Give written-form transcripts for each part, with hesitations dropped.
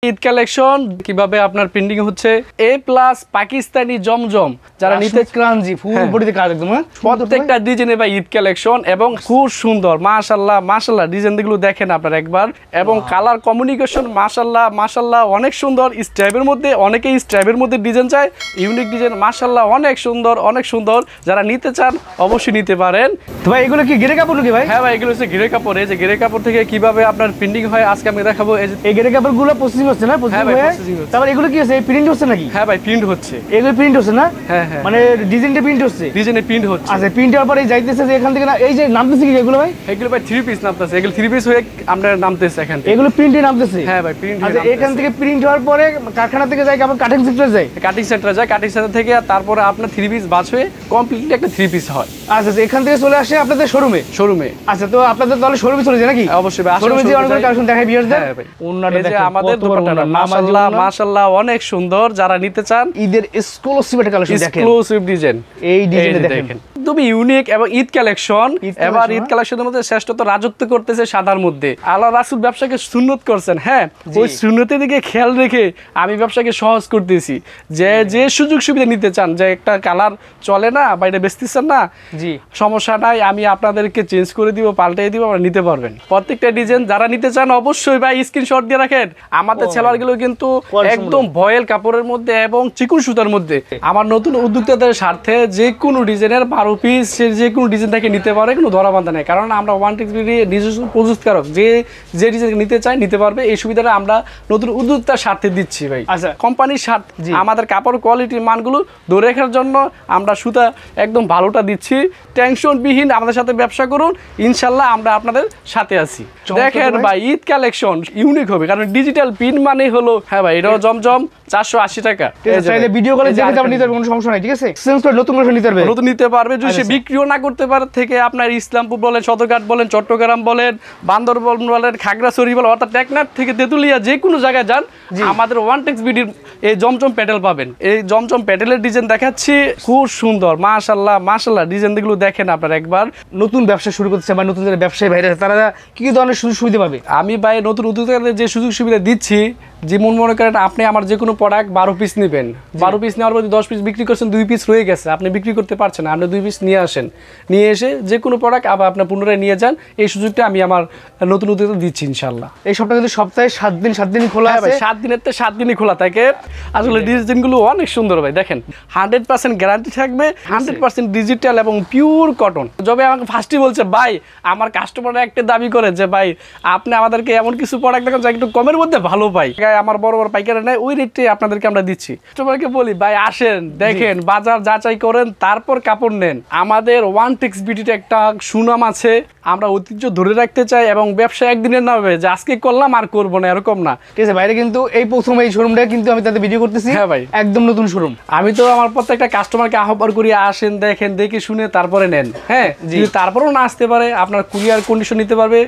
Eid collection কিভাবে আপনার printing হচ্ছে এ প্লাস পাকিস্তানি জমজম যারা নিতে ক্রাঞ্জি ফুল বডিতে কাজ একদম প্রত্যেকটা ডিজাইনে ভাই ঈদ কালেকশন এবং খুব সুন্দর মাশাআল্লাহ মাশাআল্লাহ ডিজাইনগুলো দেখেন আপনারা একবার এবং কালার কমিউনিকেশন মাশাআল্লাহ মাশাআল্লাহ অনেক সুন্দর স্ট্রাইপের মধ্যে অনেকেই স্ট্রাইপের মধ্যে ডিজাইন চায় ইউনিক ডিজাইন মাশাআল্লাহ অনেক সুন্দর যারা নিতে চান অবশ্যই নিতে পারেন। তো ভাই এগুলো কি গেরে কাপড় নাকি ভাই? হ্যাঁ ভাই এগুলো হচ্ছে গেরে কাপড়। এই যে গেরে কাপড় থেকে কিভাবে আপনার প্রিন্টিং হয় আজকে আমি দেখাবো। এই গেরে কাপড়গুলো প্রসেসিং হচ্ছে না? প্রসেসিং হচ্ছে। তারপর এগুলো কি হচ্ছে প্রিন্ট হচ্ছে নাকি? হ্যাঁ ভাই প্রিন্ট হচ্ছে। এগুলো প্রিন্ট হচ্ছে না? হ্যাঁ মানে ডিজাইনটা প্রিন্ট হচ্ছে। ডিজাইনে প্রিন্ট হচ্ছে। আচ্ছা প্রিন্ট হওয়ার পরে যাইতেছে যে এখান থেকে না এই যে নামতেছে কি এগুলো ভাই? এগুলো ভাই 3 পিস নামতেছে। এগুলো 3 পিস হয়ে আমরা নামতেছে এখান থেকে। এগুলো প্রিন্টে নামতেছে? হ্যাঁ ভাই প্রিন্ট। আচ্ছা এখান থেকে প্রিন্ট হওয়ার পরে কারখানা থেকে যায় আবার কাটিং সেন্টারে যায়? কাটিং সেন্টারে যায়, কাটিং সেন্টার থেকে তারপরে আপনার 3 পিস বাছ হয়ে কমপ্লিটলি একটা 3 পিস হয়। আচ্ছা এখান থেকে চলে আসে আপনাদের শোরুমে? আচ্ছা তো আপনাদের তাহলে শোরুমে চলে যায় নাকি? অবশ্যই ভাই শোরুমে যে অনেক কালেকশন দেখাই ভিউয়ারদের। হ্যাঁ ভাই ওন্নাটা দেখেন আমাদের দোপাট্টাটা মাশাআল্লাহ অনেক সুন্দর যারা নিতে চান ঈদের এক্সক্লুসিভ একটা কালেকশন দেখেন। এক্সক্লুসিভ ডিজাইন এই ডিজাইনটা দেখেন খুবই ইউনিক এবং ঈদ কালেকশন। এবার ঈদ কালেকশনের মধ্যে শ্রেষ্ঠত্ব রাজত্ব করতেছে সাদার মধ্যে। আল্লাহ রাসূল ব্যবসাকে সুন্নত করছেন। হ্যাঁ ওই সুন্নতের দিকে খেয়াল রেখে আমি ব্যবসাকে সহজ করতেছি। যে সুযোগ সুবিধা নিতে চান যে একটা কালার চলে না বাইরে বেচতেছেন না জি সমস্যা নাই আমি আপনাদেরকে চেঞ্জ করে দিব পাল্টাই দিব আপনারা নিতে পারবেন। প্রত্যেকটা ডিজাইন যারা নিতে চান অবশ্যই ভাই স্ক্রিনশট দিয়ে রাখেন। আমাদের সেলারগুলো কিন্তু একদম ভয়েল কাপড়ের মধ্যে এবং চিকন সুতার মধ্যে। আমার নতুন উদ্যোক্তাদের স্বার্থে যে কোনো ডিজাইনের 12 পিস যে কোনো ডিজাইন থেকে নিতে পারে কোনো ধরাবান্ধা নেই। কারণ আমরা ওয়ানটেক্স বিডি নিজস্ব প্রস্তুতকারক যে ডিজাইন নিতে চায় নিতে পারবে এই সুবিধাটা আমরা নতুন উদ্যোক্তার স্বার্থে দিচ্ছি ভাই। আচ্ছা কোম্পানির স্বার্থে আমাদের কাপড় কোয়ালিটির মানগুলো ধরে রাখার জন্য আমরা সুতা একদম ভালোটা দিচ্ছি। টেনশনবিহীন আমাদের সাথে ব্যবসা করুন ইনশাল্লাহ আমরা আপনাদের সাথে আছি। দেখেন ভাই ঈদ কালেকশন ইউনিক হবে কারণ ডিজিটাল পিন মানে হলো হ্যাঁ ভাই এটাও জমজম 480 টাকা। চাইলে ভিডিও কলে দেখে যাবেন নিতে পারবেন কোনো সমস্যা নাই ঠিক আছে। সেন্স করে নতুন করে নিতে পারবে নতুন নিতে পারবে যদি সে বিক্রিও না করতে পারে থেকে আপনার ইসলামপুর বলেন সদরঘাট বলেন চট্টগ্রাম বলেন বান্দরবন বলেন খাগড়াছড়ি বলেন অর্থাৎ টেকনাফ থেকে তেতুলিয়া যে কোনো জায়গায় যান আমাদের ওয়ানটেক্স বিডির এই জমজম প্যাডেল পাবেন। এই জমজম প্যাডেলের ডিজাইন দেখাচ্ছি খুব সুন্দর মাশাআল্লাহ ডিজাইনগুলো দেখেন আপনারা একবার। নতুন ব্যবসা শুরু করতে বা নতুন যারা ব্যবসায়ী ভাইরা তারা কি ধরনের সুযোগ সুবিধা পাবে? আমি ভাই নতুন উদ্যোক্তাদের যে সুযোগ সুবিধা দিচ্ছি যেমন মনে করেন আপনি আমার যে কোনো প্রোডাক্ট 12 পিস নেবেন 12 পিস নেওয়ার পর 10 পিস বিক্রি করছেন 2 পিস রয়ে গেছে আপনি বিক্রি করতে পারছেন না আপনি 2 পিস নিয়ে আসেন নিয়ে এসে যে কোনো প্রোডাক্ট আবার আপনি পুনরায় নিয়ে যান এই সুযোগটা আমি আমার নতুন উদ্যোক্তা দিচ্ছি ইনশাআল্লাহ। এই সপ্তাহে কিন্তু সপ্তাহে 7 দিন খোলা আছে। 7 দিনের তো 7 দিনই খোলা থাকে। আসলে ডিজাইনগুলো অনেক সুন্দর ভাই দেখেন 100% গ্যারান্টি থাকবে 100% ডিজিটাল এবং পিওর কটন। যবে আমাকে ফার্স্টই বলছে ভাই আমার কাস্টমাররা একটা দাবি করে যে ভাই আপনি আমাদেরকে এমন কিছু প্রোডাক্ট দেখান যা একটু কমের মধ্যে ভালো পাই আমার বড় পাইকারি নেয় ওই রেটে আপনাদেরকে আমরা দিচ্ছি। কাস্টমারকে বলি ভাই আসেন দেখেন বাজার যাচাই করেন তারপর কাপড় নেন। আমাদের ওয়ানটেক্স বিডিতে একটা সুনাম আছে আমরা ঐতিহ্য ধরে রাখতে চাই এবং ব্যবসা একদিনের না হবে যে আজকে করলাম আর করবো না এরকম না ঠিক আছে। বাইরে কিন্তু এই প্রথম এই শোরুমটা কিন্তু আমি তাদের ভিডিও করতেছি। হ্যাঁ ভাই একদম নতুন শোরুম। আমি তো আমার প্রত্যেকটা কাস্টমারকে আহ্বান করি আসেন দেখেন দেখে শুনে তারপরে নেন। হ্যাঁ যদি তারপরেও না আসতে পারে আপনার কুরিয়ার কন্ডিশন নিতে পারবে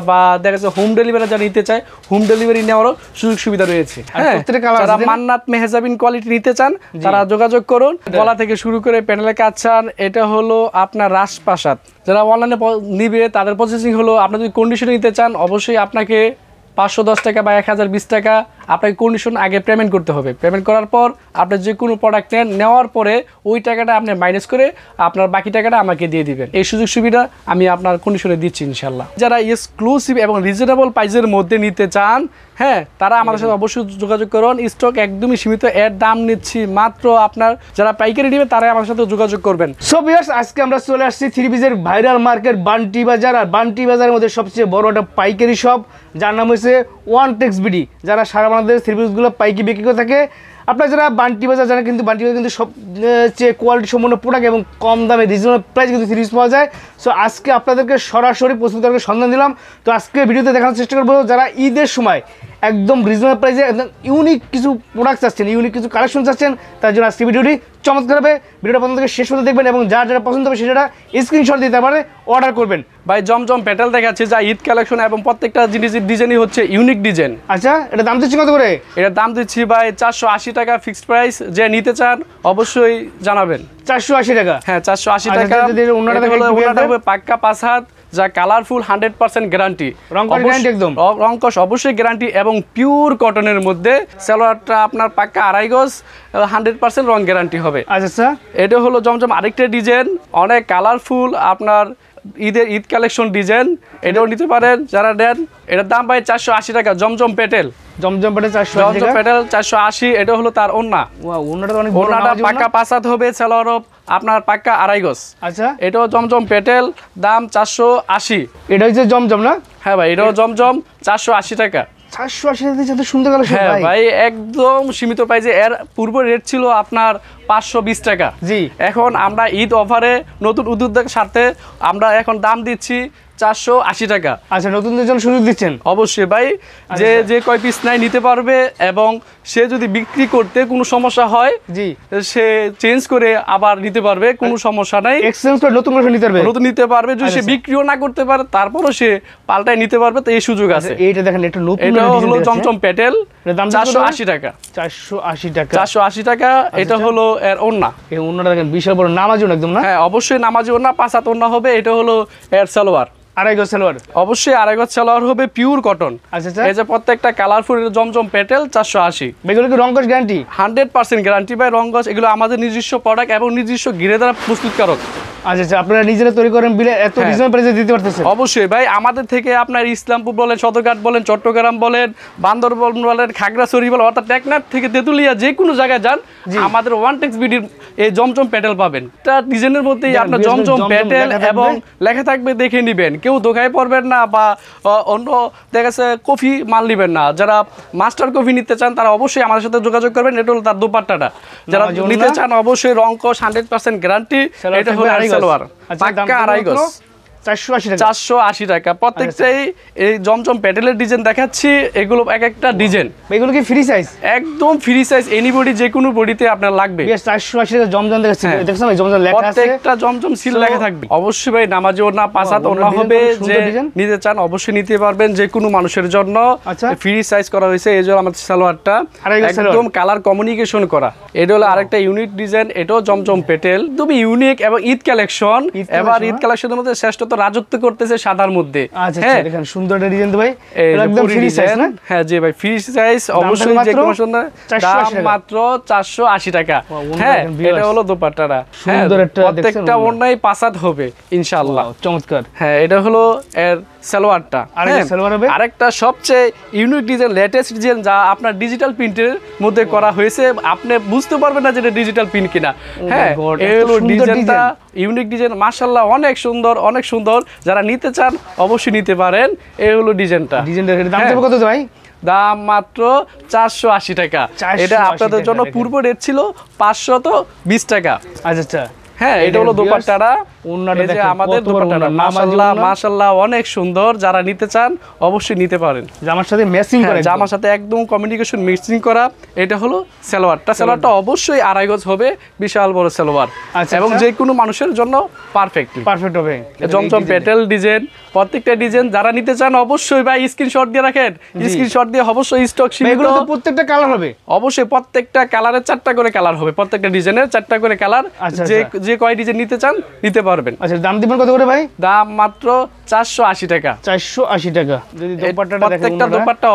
বা দেখা যাচ্ছে হোম ডেলিভারি যা নিতে চায় হোম ডেলিভারি নেওয়ারও সুযোগ সুবিধা রয়েছে। যারা মান্নাত মেহজাবিন কোয়ালিটি নিতে চান তারা যোগাযোগ করুন। গলা থেকে শুরু করে প্যানেলের কাজ চান এটা হলো আপনার রাজপ্রাসাদ। যারা অনলাইনে নিবে তাদের প্রসেসিং হলো আপনার যদি কন্ডিশনে নিতে চান অবশ্যই আপনাকে 510 টাকা বা 1020 টাকা আপনাকে কন্ডিশন আগে পেমেন্ট করতে হবে। পেমেন্ট করার পর আপনি যে কোনো প্রোডাক্ট নেওয়ার পরে ওই টাকাটা আপনি মাইনাস করে আপনার বাকি টাকাটা আমাকে দিয়ে দিবেন। এই সুযোগ সুবিধা আমি আপনার কন্ডিশনে দিচ্ছি ইনশাল্লাহ। যারা এক্সক্লুসিভ এবং রিজনেবল প্রাইসের মধ্যে নিতে চান হ্যাঁ তারা আমাদের সাথে অবশ্যই যোগাযোগ করুন। স্টক একদমই সীমিত এর দাম নিচ্ছি মাত্র আপনার যারা পাইকারি নেবে তারাই আমার সাথে যোগাযোগ করবেন। সো ভিউয়ার্স আজকে আমরা চলে আসছি 3 পিসের ভাইরাল মার্কেট বান্টি বাজার। আর বান্টি বাজারের মধ্যে সবচেয়ে বড় একটা পাইকারি শপ যার নাম হচ্ছে ওয়ানটেক্স বিডি। যারা সারা বাংলাদেশের 3 পিসগুলো পাইকারি বিক্রি করে থাকে আপনারা যারা বান্টি বাজার জানেন কিন্তু বান্টি বাজার কিন্তু সবচেয়ে কোয়ালিটি সম্পন্ন প্রোডাক্ট এবং কম দামে রিজনেবল প্রাইস কিন্তু 3 পিস পাওয়া যায়। সো আজকে আপনাদেরকে সরাসরি প্রস্তুতকারকের সন্ধান দিলাম। তো আজকে ভিডিওতে দেখানোর চেষ্টা করবো যারা ঈদের সময় একদম রিজনেবল প্রাইসে একদম ইউনিক কিছু প্রোডাক্ট চাচ্ছেন ইউনিক কিছু কালেকশন চাচ্ছেন তার জন্য আজকে ভিডিওটি চমৎকার হবে। ভিডিওটা পর্যন্ত শেষ পর্যন্ত দেখবেন এবং যারা পছন্দ হবে সেটা স্ক্রিনশট দিতে পারে অর্ডার করবেন। ভাই জমজম প্যাটেল দেখাচ্ছে যা ঈদ কালেকশন এবং প্রত্যেকটা জিনিসের ডিজাইনই হচ্ছে ইউনিক ডিজাইন। আচ্ছা এটা দাম দিচ্ছি কত করে? এটার দাম দিচ্ছি ভাই 480 টাকা ফিক্সড প্রাইস। যে নিতে চান অবশ্যই জানাবেন। 480 টাকা? হ্যাঁ 480 টাকা। ওনাটা পাক্কা 5 হাত যা কালারফুল 100% গ্যারান্টি। রংকশ গ্যারান্টি একদম। রংকশ অবশ্যই গ্যারান্টি এবং পিওর কটনের মধ্যে সালোয়ারটা আপনার পাক্কা 2.5 গজ 100% রং গ্যারান্টি হবে। আচ্ছা এটা হলো জমজম আরেকটা ডিজাইন, অনেক কালারফুল আপনার ঈদ কালেকশন ডিজাইন, এটাও নিতে পারেন যারা নেন। এটার দাম ভাই 480 টাকা। জমজম পেটেল, জমজম পেটেল 480 জমজম টাকা। পেটেল 480। এটা হলো তার ওন্না। ওয়াও, ওন্নাটা অনেক বড়, ওন্নাটা নামাজি পাক্কা 5 হাত হবে, সালোয়ারও আপনার পাক্কা 2.5 গজ। আচ্ছা, এটাও জমজম পেটেল, দাম 480। এটা হচ্ছে জমজম না? হ্যাঁ ভাই, এটাও জমজম 480 টাকা। 480 টাকা দিয়ে এত সুন্দর কালেকশন হ্যাঁ ভাই। ভাই, একদম সীমিত প্রাইসে। এর পূর্ব রেট ছিল আপনার 520 টাকা। জি। এখন আমরা ঈদ অফারে নতুন উদ্যোগের সাথে আমরা এখন দাম দিচ্ছি 480 টাকা। আচ্ছা, নতুনদের জন্য সুযোগ দিচ্ছেন? অবশ্যই ভাই, যে কয় পিস নাই নিতে পারবে, এবং সে যদি বিক্রি করতে কোনো সমস্যা হয় জি, সে চেঞ্জ করে আবার নিতে পারবে, কোনো সমস্যা নাই। এক্সচেঞ্জ করে নতুন করে নিতে পারবে? নতুন নিতে পারবে। যদি সে বিক্রিও না করতে পারে তারপরও সে পাল্টায় নিতে পারবে, তো এই সুযোগ আছে। এইটা দেখেন, একটা নতুন এটা হলো জমজম পেটেল, এর দাম 480 টাকা। 480 টাকা। 480 টাকা। এটা হলো এর ওন্না। এই ওন্নাটা দেখেন বিশাল বড়, নামাজি ওন্না একদম না? হ্যাঁ অবশ্যই নামাজি ওন্না, 5 হাত ওন্না হবে। এটা হলো এর সালোয়ার, 2.5 গজ সালোয়ার। অবশ্যই 2.5 গজ সালোয়ার হবে, পিওর কটন। আচ্ছা, এই যে প্রত্যেকটা কালারফুল জমজম পেটেল 480। এগুলো কি রংকশ গ্যারান্টি? 100% গ্যারান্টি ভাই। রংকশ এগুলো আমাদের নিজস্ব প্রোডাক্ট এবং নিজস্ব গিরে দ্বারা প্রস্তুতকারক। আচ্ছা, আপনারা নিজেরা তৈরি করেন বিলে এত রিজনেবল প্রাইসে দিতে পারতেছেন? অবশ্যই ভাই, আমাদের থেকে আপনার ইসলামপুর বলেন, সদরঘাট বলেন, চট্টগ্রাম বলেন, বান্দরবন বলেন, খাগড়াছড়ি বলেন, অর্থাৎ টেকনাফ থেকে তেতুলিয়া যে কোনো জায়গায় যান, আমাদের ওয়ানটেক্স বিডির এই জমজম পেটেল পাবেন। এটা ডিজাইনের মধ্যেই আপনার জমজম পেটেল এবং লেখা থাকবে, দেখে নিবেন। কেউ ধোকায় পড়বেন না, বা অন্য দেখা গেছে কফি মাল নিবেন না। যারা মাস্টার কফি নিতে চান তারা অবশ্যই আমাদের সাথে যোগাযোগ করবেন। এটা হলো তার দোপাট্টাটা। যারা নিতে চান অবশ্যই রংকশ 100% গ্যারান্টি। এটা হলো সালোয়ার, পাক্কা 2.5 গজ, 480 টাকা। প্রত্যেকটাই এই জমজম প্যাটেলের ডিজাইন দেখাচ্ছি, এগুলো এক একটা ডিজাইন। এগুলো কি ফ্রি সাইজ? একদম ফ্রি সাইজ, এনিবডি যে কোনো বডিতে আপনার লাগবে। 480 টাকা জমজম দেখাচ্ছি, দেখছেন জমজম লেখা আছে, প্রত্যেকটা জমজম সিল লেখা থাকবে। অবশ্যই ভাই নামাজি ওড়না, 5 হাত ওড়না হবে। যে নিতে চান অবশ্যই নিতে পারবেন, যে কোনো মানুষের জন্য ফ্রি সাইজ করা হয়েছে। এই জন্য আমাদের সালোয়ারটা একদম কালার কমিউনিকেশন করা। এটা হলো আরেকটা ইউনিক ডিজাইন, এটাও জমজম প্যাটেল, তুমি ইউনিক এবং ঈদ কালেকশন। এবার ঈদ কালেকশনের মধ্যে শ্রেষ্ঠ রাজত্ব করতেছে সাদার মধ্যে। হ্যাঁ, দেখেন সুন্দর একটা ডিজাইন তো ভাই, একদম ফ্রি সাইজ না? হ্যাঁ জি ভাই, ফ্রি সাইজ অবশ্যই। যে কোনো সুন্দর দাম মাত্র 480 টাকা। হ্যাঁ, এটা হলো দোপাট্টাটা। সুন্দর একটা, প্রত্যেকটা ওড়নায় 5 হাত হবে ইনশাআল্লাহ। চমৎকার। হ্যাঁ, এটা হলো এর সালোয়ারটা। আরেকটা সবচেয়ে ইউনিক ডিজাইন, লেটেস্ট ডিজাইন, যা আপনার ডিজিটাল প্রিন্টের মধ্যে করা হয়েছে। আপনি বুঝতে পারবেন না যে এটা ডিজিটাল প্রিন্ট কিনা। হ্যাঁ, এই হলো ডিজাইনটা, ইউনিক ডিজাইন, মাশাআল্লাহ অনেক সুন্দর, অনেক সুন্দর। যারা নিতে চান অবশ্যই নিতে পারেন। এই হলো ডিজাইনটা। দাম কত ভাই? দাম মাত্র 480 টাকা। এটা আপনাদের জন্য পূর্ব রেট ছিল 520 টাকা। আচ্ছা, হ্যাঁ, এটা হলো দোপাট্টাটা। আমাদের দোপাট্টাটা মাশাআল্লাহ অনেক সুন্দর। যারা নিতে চান অবশ্যই নিতে পারেন। জামার সাথে ম্যাচিং করা, জামার সাথে একদম কমিউনিকেশন ম্যাচিং করা। এটা হলো সালোয়ারটা। সালোয়ারটা অবশ্যই 2.5 গজ হবে, বিশাল বড় সালোয়ার, এবং যে কোনো মানুষের জন্য পারফেক্ট হবে। জমজম প্যাটেল ডিজাইন, প্রত্যেকটা ডিজাইন যারা নিতে চান অবশ্যই ভাই স্ক্রিনশট দিয়ে রাখেন। স্ক্রিনশট দিয়ে অবশ্যই স্টক সীমিত। এগুলো তো প্রত্যেকটা কালার হবে? অবশ্যই প্রত্যেকটা কালারের 4টা করে কালার হবে, প্রত্যেকটা ডিজাইনের 4টা করে কালার। যে কয় ডিজাইন নিতে চান নিতে পারবেন। আচ্ছা, দাম দিবেন কত করে ভাই? দাম মাত্র 480 টাকা। 480 টাকা। যদি দোপাট্টাটা দেখেন, প্রত্যেকটা দোপাট্টা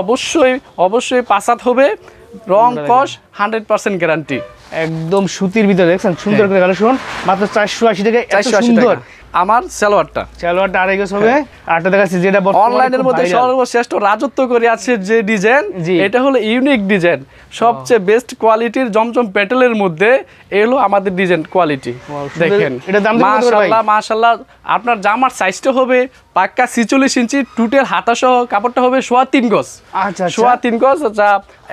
অবশ্যই 5 হাত হবে, রং কস 100% গ্যারান্টি। একদম সুতির ভিতরে দেখছেন সুন্দর করে কালেকশন, মাত্র 480 টাকা। এত সুন্দর। আমার সালোয়ারটা 2.5 গজ হবে। আরটা দেখাচ্ছি যেটা অনলাইনের মধ্যে সর্বশ্রেষ্ঠ রাজত্ব করে আছে যে ডিজাইন, এটা হলো ইউনিক ডিজাইন, সবচেয়ে বেস্ট কোয়ালিটির জমজম প্যাটেলের মধ্যে এলো আমাদের ডিজাইন কোয়ালিটি। দেখেন মাশাআল্লাহ। আপনার জামার সাইজটা হবে পাক্কা 46 ইঞ্চি, টুটের হাতা সহ কাপড়টা হবে 3.25 গজ। আচ্ছা, 3.25 গজ, যা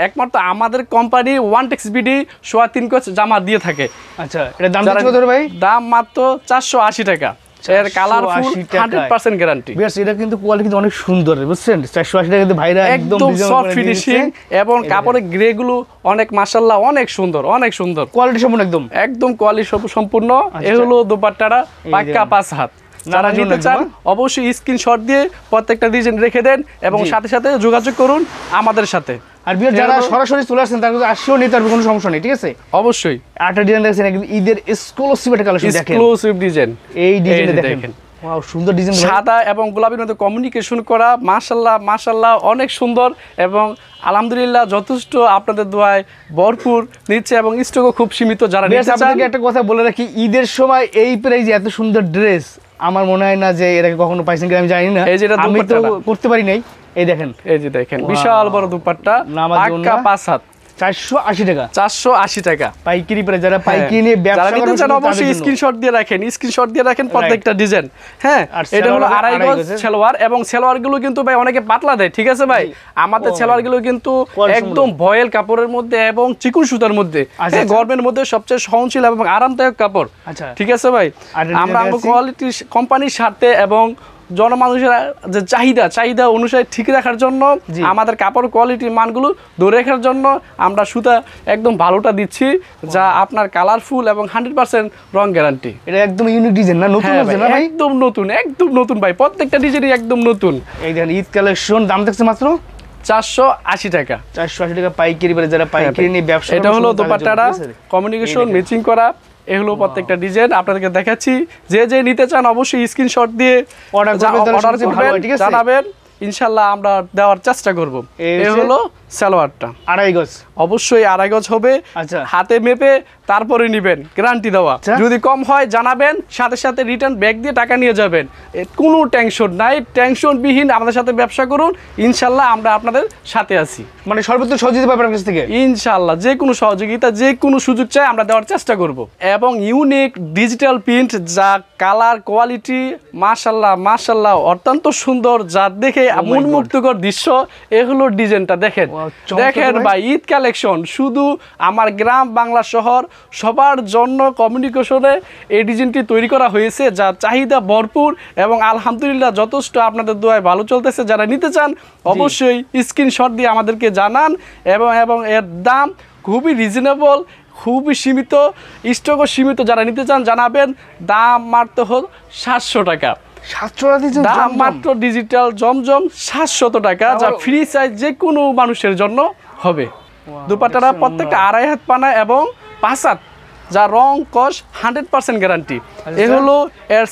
একমাত্র আমাদের কোম্পানি ওয়ানটেক্স বিডি 3.25 গজ জামা দিয়ে থাকে। আচ্ছা, এটা দাম কত ভাই? দাম মাত্র 480 টাকা। এর কালারফুল 100% গ্যারান্টি। বেশ, এটা কিন্তু কোয়ালিটি কিন্তু অনেক সুন্দর, বুঝছেন? 480 টাকা কিন্তু ভাইরা একদম সফট ফিনিশিং, এবং কাপড়ের গ্রে গুলো অনেক মাশাআল্লাহ অনেক সুন্দর, অনেক সুন্দর কোয়ালিটি সম্পূর্ণ, একদম কোয়ালিটি সম্পূর্ণ। এই হলো দোপাট্টাটা, পাক্কা 5 হাত। যারা নিতে চান অবশ্যই স্ক্রিনশট দিয়ে প্রত্যেকটা ডিজাইন রেখে দেন, এবং সাথে সাথে যোগাযোগ করুন আমাদের সাথে। আর বিয়ার যারা সরাসরি চলে আসেন তারা আসলেও নিতে পারবে, কোনো সমস্যা নেই, ঠিক আছে? অবশ্যই। আরেকটা ডিজাইন দেখছেন, ঈদের এক্সক্লুসিভ একটা কালেকশন, দেখেন এক্সক্লুসিভ ডিজাইন। এই ডিজাইনটা দেখেন, ওয়াও সুন্দর ডিজাইন সাদা এবং গোলাপির মধ্যে কমিউনিকেশন করা, মাশাআল্লাহ মাশাআল্লাহ অনেক সুন্দর এবং আলহামদুলিল্লাহ যথেষ্ট আপনাদের দোয়ায় ভরপুর নিচ্ছে এবং স্টকও খুব সীমিত। যারা নিতে চান, আপনাকে একটা কথা বলে রাখি, ঈদের সময় এই প্রাইজে এত সুন্দর ড্রেস আমার মনে হয় না যে এর আগে কখনো পাইছেন কিনা আমি জানি না, এই যে এটা আমি তো দুপাট্টাটা। করতে পারি নাই। এই দেখেন, এই যে দেখেন বিশাল বড় দুপাট্টা, নামাজ পাক্কা ওড়না। 5 হাত, 480 টাকা 480 টাকা পাইকারি প্রাইস। যারা পাইকারি নিয়ে যারা ব্যবসা নিতে করেন চান তাদের অবশ্যই জন্য। স্ক্রিনশট দিয়ে রাখেন প্রত্যেকটা ডিজাইন। হ্যাঁ, আর এটা হলো সালোয়ার 2.5 গজ গজের। সালোয়ার এবং সালোয়ার গুলো কিন্তু ভাই অনেকে পাতলা দেয়, ঠিক আছে ভাই? আমাদের সালোয়ার গুলো কিন্তু কোয়ালিটি একদম ভয়েল কাপড়ের মধ্যে এবং চিকন সুতার মধ্যে, আচ্ছা, আচ্ছা। গরমের মধ্যে সবচেয়ে সহনশীল এবং আরামদায়ক কাপড়। আচ্ছা। ঠিক আছে ভাই, আর এটা আমরা দেখাচ্ছি। কোয়ালিটি কোম্পানির স্বার্থে এবং জনমানুষের যে চাহিদা অনুসারে ঠিক রাখার জন্য জি। আমাদের কাপড় কোয়ালিটির মানগুলো ধরে রাখার জন্য আমরা সুতা একদম ভালোটা দিচ্ছি, যা আপনার কালারফুল এবং 100% রং গ্যারান্টি। এটা একদম ইউনিক ডিজাইন না, নতুন হ্যাঁ আছে ভাই, না ভাই? একদম নতুন ভাই, প্রত্যেকটা ডিজাইনই একদম নতুন। এই দেখেন ঈদ কালেকশন, দাম থাকছে মাত্র 480 টাকা। 480 টাকা পাইকারি প্রাইস। যারা পাইকারি নিয়ে ব্যবসা এটা করেন হলো তাদের জন্য, দোপাট্টাটা ঠিক আছে? কমিউনিকেশন ম্যাচিং করা, এগুলো প্রত্যেকটা ডিজাইন আপনাদেরকে দেখাচ্ছি। যে নিতে চান অবশ্যই স্ক্রিনশট দিয়ে অর্ডার করবেন, তাহলে অর্ডার সবচেয়ে ভালো করবেন, হয়, ঠিক আছে? জানাবেন, ইনশাআল্লাহ আমরা দেওয়ার চেষ্টা করব। এই এই হচ্ছে হলো সালোয়ারটা, 2.5 গজ। অবশ্যই 2.5 গজ হবে। আচ্ছা। হাতে মেপে তারপরে নিবেন, গ্যারান্টি দেওয়া। আচ্ছা। যদি কম হয় জানাবেন, সাথে সাথে রিটার্ন ব্যাক দিয়ে টাকা নিয়ে যাবেন। কোনো টেনশন নাই, টেনশনবিহীন আমাদের সাথে ব্যবসা করুন, ইনশাআল্লাহ আমরা আপনাদের সাথে আছি। মানে সর্বোচ্চ সহযোগিতা পাবেন আপনার কাছ থেকে। ইনশাআল্লাহ যে কোনো সহযোগিতা, যে কোনো সুযোগ চাই আমরা দেওয়ার চেষ্টা করব। এবং ইউনিক ডিজিটাল প্রিন্ট, যা কালার কোয়ালিটি মাশাআল্লাহ অত্যন্ত সুন্দর, যা দেখে my মন God. মুগ্ধকর দৃশ্য। এগুলো ডিজাইনটা দেখেন, Wow, চমৎকার দেখেন ভাই। ভাই, ঈদ কালেকশন শুধু আমার গ্রাম বাংলা শহর সবার জন্য কমিউনিকেশনে এই ডিজাইনটি তৈরি করা হয়েছে, যা চাহিদা ভরপুর এবং আলহামদুলিল্লাহ যথেষ্ট আপনাদের দোয়ায় ভালো চলতেছে। যারা নিতে চান অবশ্যই স্ক্রিনশট দিয়ে আমাদেরকে জানান এবং এর দাম খুবই রিজনেবল, খুবই সীমিত, স্টকও সীমিত। যারা নিতে চান জানাবেন, দাম মাত্র হল 700 টাকা। 700 টাকা দিয়েছেন দাম জমজম? মাত্র ডিজিটাল জমজম 700 টাকা, যা ফ্রি সাইজ যে কোনো মানুষের জন্য হবে। দুপাট্টাটা দেখছেন প্রত্যেকটা না? 2.5 হাত পানা এবং 5 হাত, যা রং কস 100% গ্যারান্টি। এ হলো এর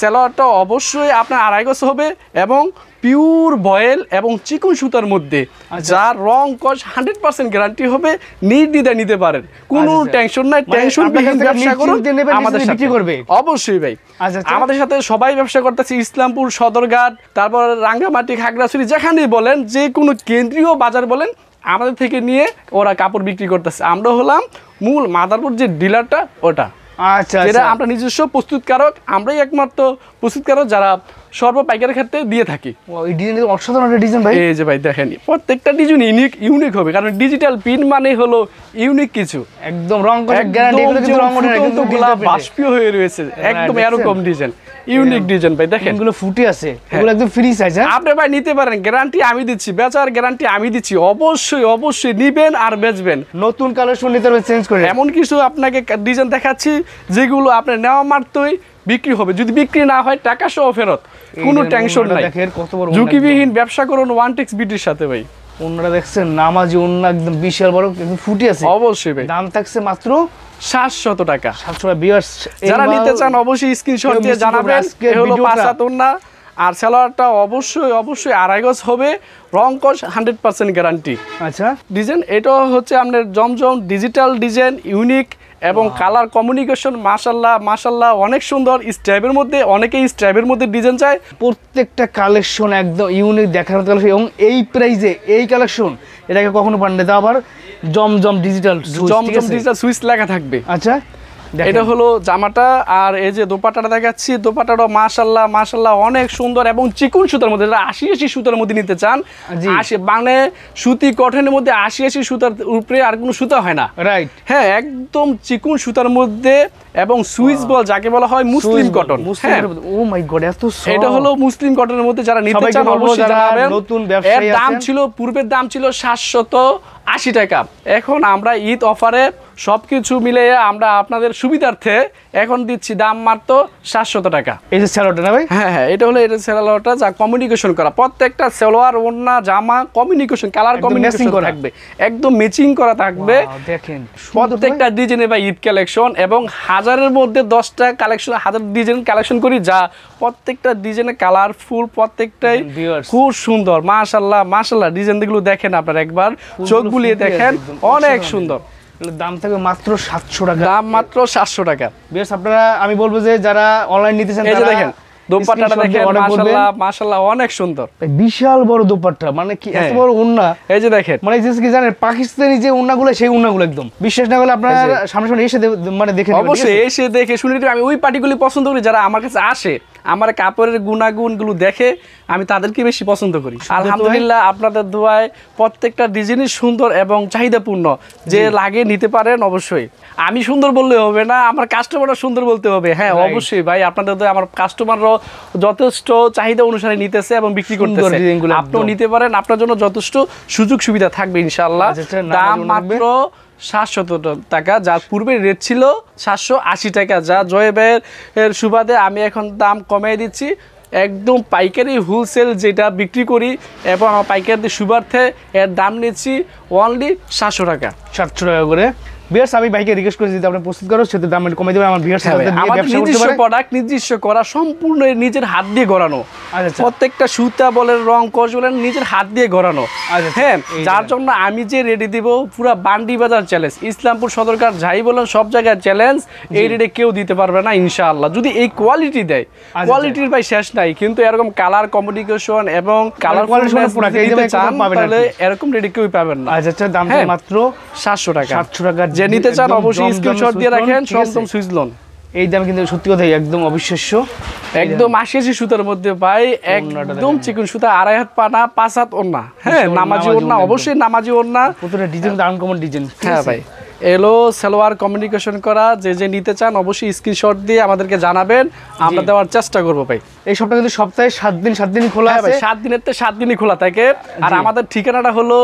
সালোয়ারটা অবশ্যই আপনার 2.5 গজ হবে এবং পিওর ভয়েল এবং চিকন সুতার মধ্যে, যার রং কস 100% গ্যারান্টি হবে। নির্দ্বিধায় নিতে পারেন, কোনো আচ্ছা। টেনশন নাই, মানে টেনশন আপনার কাছ থেকে ব্যবসা করুন নিশ্চিন্তে নেবেন, আমাদের নিশ্চিন্তে সাথে বিক্রি করবে। অবশ্যই ভাই। আচ্ছা, আচ্ছা। আমাদের সাথে সবাই ব্যবসা করতেছে, ইসলামপুর সদরঘাট, তারপর রাঙ্গামাটি, খাগড়াছড়ি, যেখানেই বলেন, যে কোনো কেন্দ্রীয় বাজার বলেন, আমাদের থেকে নিয়ে ওরা কাপড় বিক্রি করতেছে। আমরা হলাম মূল মাদারপুর যে ডিলারটা, ওটা আচ্ছা যেটা আচ্ছা। আমরা নিজস্ব প্রস্তুতকারক, আমরাই একমাত্র প্রস্তুতকারক যারা সর্ব পাইকারের ক্ষেত্রে দিয়ে থাকি। ও, এই ডিজাইন অসাধারণ একটা ডিজাইন ভাই। এই যে ভাই দেখেন, প্রত্যেকটা ডিজাইন ইউনিক হবে, কারণ ডিজিটাল প্রিন্ট মানে হলো ইউনিক কিছু। একদম রং করে গ্যারান্টি, এগুলো কিন্তু রং ওঠে না, কিন্তু digital print এ। বাষ্পীয় হয়ে রয়েছে, একদম দেখছেন? এরকম ডিজাইন, ইউনিক ডিজাইন ভাই দেখেন। এগুলো ফুটে আছে, এগুলো একদম ফ্রি সাইজ। হ্যাঁ, আপনি ভাই নিতে পারেন, গ্যারান্টি আমি দিচ্ছি, বেচার গ্যারান্টি আমি দিচ্ছি। অবশ্যই নিবেন আর বেচবেন। নতুন কালেকশন নিতে হবে চেঞ্জ করে। এমন কিছু আপনাকে ডিজাইন দেখাচ্ছি যেগুলো আপনার নেওয়া মাত্রই বিক্রি হবে, যদি বিক্রি না হয় টাকা সহ ফেরত, কোনো এই যে টেনশন ওন্নাটা নাই। দেখেন কত বড় ঝুঁকিবিহীন ব্যবসা করুন ওয়ানটেক্স বিটির সাথে ভাই। ওন্নাটা দেখছেন, নামাজি ওন্না, একদম বিশাল বড়, একদম ফুটে আছে। অবশ্যই ভাই, দাম থাকছে মাত্র 700 টাকা। 700 টাকা। ভিউয়ার্স, যারা নিতে চান অবশ্যই স্ক্রিনশট কেউ দিয়ে মিস করবে জানাবেন। আজকের এ হলো ভিডিওটা। 5 হাত ওন্না, আর সালোয়ারটা অবশ্যই 2.5 গজ হবে, রং কস 100% গ্যারান্টি। আচ্ছা, ডিজাইন এটা হচ্ছে আপনার জমজম ডিজিটাল ডিজাইন, ইউনিক এবং কালার কমিউনিকেশন মাশাআল্লাহ অনেক সুন্দর। স্ট্রাইবের মধ্যে, অনেকেই স্ট্রাইবের মধ্যে ডিজাইন চায়। প্রত্যেকটা কালেকশন একদম ইউনিক দেখার মতো কালেকশন, এবং এই প্রাইজে এই কালেকশন এটাকে কখনো পান না। আবার জমজম ডিজিটাল জমজম ডিজিটাল সুইচ লেখা থাকবে। আচ্ছা, এটা হলো জামাটা, আর এই যে দোপাট্টাটা দেখাচ্ছি, দোপাট্টাটা মাশাআল্লাহ অনেক সুন্দর এবং চিকন সুতার মধ্যে, যারা 80 সুতার মধ্যে নিতে চান, জি। মানে সুতি কটনের মধ্যে 80 সুতার উপরে আর কোনো সুতা হয় না। রাইট। হ্যাঁ, একদম চিকন সুতার মধ্যে এবং সুইচ বল যাকে বলা হয় মুসলিম কটন। হ্যাঁ, ও মাই গড, এত soft। এটা হলো মুসলিম কটনের মধ্যে, যারা নিতে সবাইকে চান বলবো অবশ্যই যারা জানাবেন। নতুন এর ব্যবসায়ী দাম আছেন। ছিল, পূর্বের দাম ছিল 700 80 টাকা। এখন আমরা ঈদ অফারে সবকিছু মিলিয়ে আমরা আপনাদের সুবিধার্থে এখন দিচ্ছি দাম মাত্র 700 টাকা। এই যে স্যালোটা না ভাই? হ্যাঁ হ্যাঁ, এটা হলো এটা সেলোয়ারটা যা কমিউনিকেশন করা, প্রত্যেকটা সেলোয়ার ওড়না জামা কমিউনিকেশন কালার কমিউনিকেশন থাকবে, একদম ম্যাচিং করা থাকবে। দেখেন প্রত্যেকটা ডিজাইনে বা ঈদ কালেকশন এবং হাজারের মধ্যে 10টা কালেকশন, 1000 ডিজাইন কালেকশন করি, যা প্রত্যেকটা ডিজাইনে কালারফুল, প্রত্যেকটাই খুব সুন্দর। মাশাআল্লাহ মাশাআল্লাহ, ডিজাইনগুলো দেখেন আপনারা একবার চোখ বুলিয়ে দেখেন, অনেক সুন্দর। দাম থাকবে মাত্র 700 টাকা, দাম মাত্র 700 টাকা। বেশ আপনারা, আমি বলবো যে যারা অনলাইন নিতে চান, এই যে দেখেন দোপাট্টাটা দেখেন, মাশাআল্লাহ মাশাআল্লাহ অনেক সুন্দর, বিশাল বড় দোপাট্টা, মানে কি এত বড় ওন্না। এই যে দেখেন, মানে কি জানেন, পাকিস্তানি যে ওন্নাগুলো সেই ওন্নাগুলো একদম বিশ্বাস না করলে আপনারা সামনে এসে মানে দেখে নেবেন। অবশ্যই এসে দেখে শুনে নিতে। আমি ওই পার্টিগুলি পছন্দ করি যারা আমার কাছে আসে, আমার কাপড়ের গুণাগুণগুলো দেখে আমি তাদেরকে বেশি পছন্দ করি। আলহামদুলিল্লাহ আপনাদের দোয়ায় প্রত্যেকটা ডিজাইনই সুন্দর এবং চাহিদাপূর্ণ, যে লাগে নিতে পারেন। অবশ্যই আমি সুন্দর বললে হবে না, আমার কাস্টমাররা সুন্দর বলতে হবে। হ্যাঁ অবশ্যই ভাই, আপনাদের দোয়ায় আমার কাস্টমাররাও যথেষ্ট চাহিদা অনুসারে নিতেছে এবং বিক্রি করতেছে। আপনিও নিতে পারেন, আপনার জন্য যথেষ্ট সুযোগ সুবিধা থাকবে ইনশাআল্লাহ। দাম মাত্র 700 টাকা, যার পূর্বে রেট ছিল 780 টাকা, যা জয় ভাইয়ের সুবাদে আমি এখন দাম কমিয়ে দিচ্ছি। একদম পাইকারি হোলসেল যেটা বিক্রি করি এবং আমার পাইকারিদের সুবার্থে এর দাম নিচ্ছি অনলি 700 টাকা। 700 টাকা করে। বিয়ার্স, আমি ভাইকে রিকোয়েস্ট করেছি যদি আপনি প্রস্তুত করো সেটা দাম কমে দেবেন। আমার বিয়ার্স আমাদের নিজস্ব প্রোডাক্ট, নিজস্ব করা, সম্পূর্ণ নিজের হাত দিয়ে গড়ানো, প্রত্যেকটা সুতা বলেন, রং কস বলেন, নিজের হাত দিয়ে গড়ানো। হ্যাঁ, যার জন্য আমি যে রেডি দিব পুরো বান্ডি বাজার চ্যালেঞ্জ, ইসলামপুর সদরঘাট যাই বলেন সব জায়গায় চ্যালেঞ্জ, এই রেটে কেউ দিতে পারবে না ইনশাআল্লাহ। যদি এই কোয়ালিটি দেয়, কোয়ালিটির ভাই শেষ নাই, কিন্তু এরকম কালার কমিউনিকেশন এবং কালার তাহলে এরকম রেডি কেউ পাবেন না। আচ্ছা, দাম মাত্র 700 টাকা। 700 টাকা যে নিতে চান অবশ্যই স্ক্রিনশট দিয়ে রাখেন, একদম সুইচ লোন। এই দাম কিন্তু সত্যি কথাই একদম অবিশ্বাস্য, একদম 80 সুতার মধ্যে পাই, একদম চিকন সুতা, 2.5 হাত পানা, 5 হাত ওড়না। হ্যাঁ, নামাজি ওড়না, অবশ্যই নামাজি ওড়না, প্রতিটা ডিজাইন আনকমন ডিজাইন। হ্যাঁ ভাই, এলো সালোয়ার কমিউনিকেশন করা, যে নিতে চান অবশ্যই স্ক্রিনশট দিয়ে আমাদেরকে জানাবেন, আমরা দেওয়ার চেষ্টা করবো ভাই। এই সপ্তাহে কিন্তু সপ্তাহে 7 দিন খোলা আছে। 7 দিনের 7 দিনই খোলা থাকে। আর আমাদের ঠিকানাটা হলো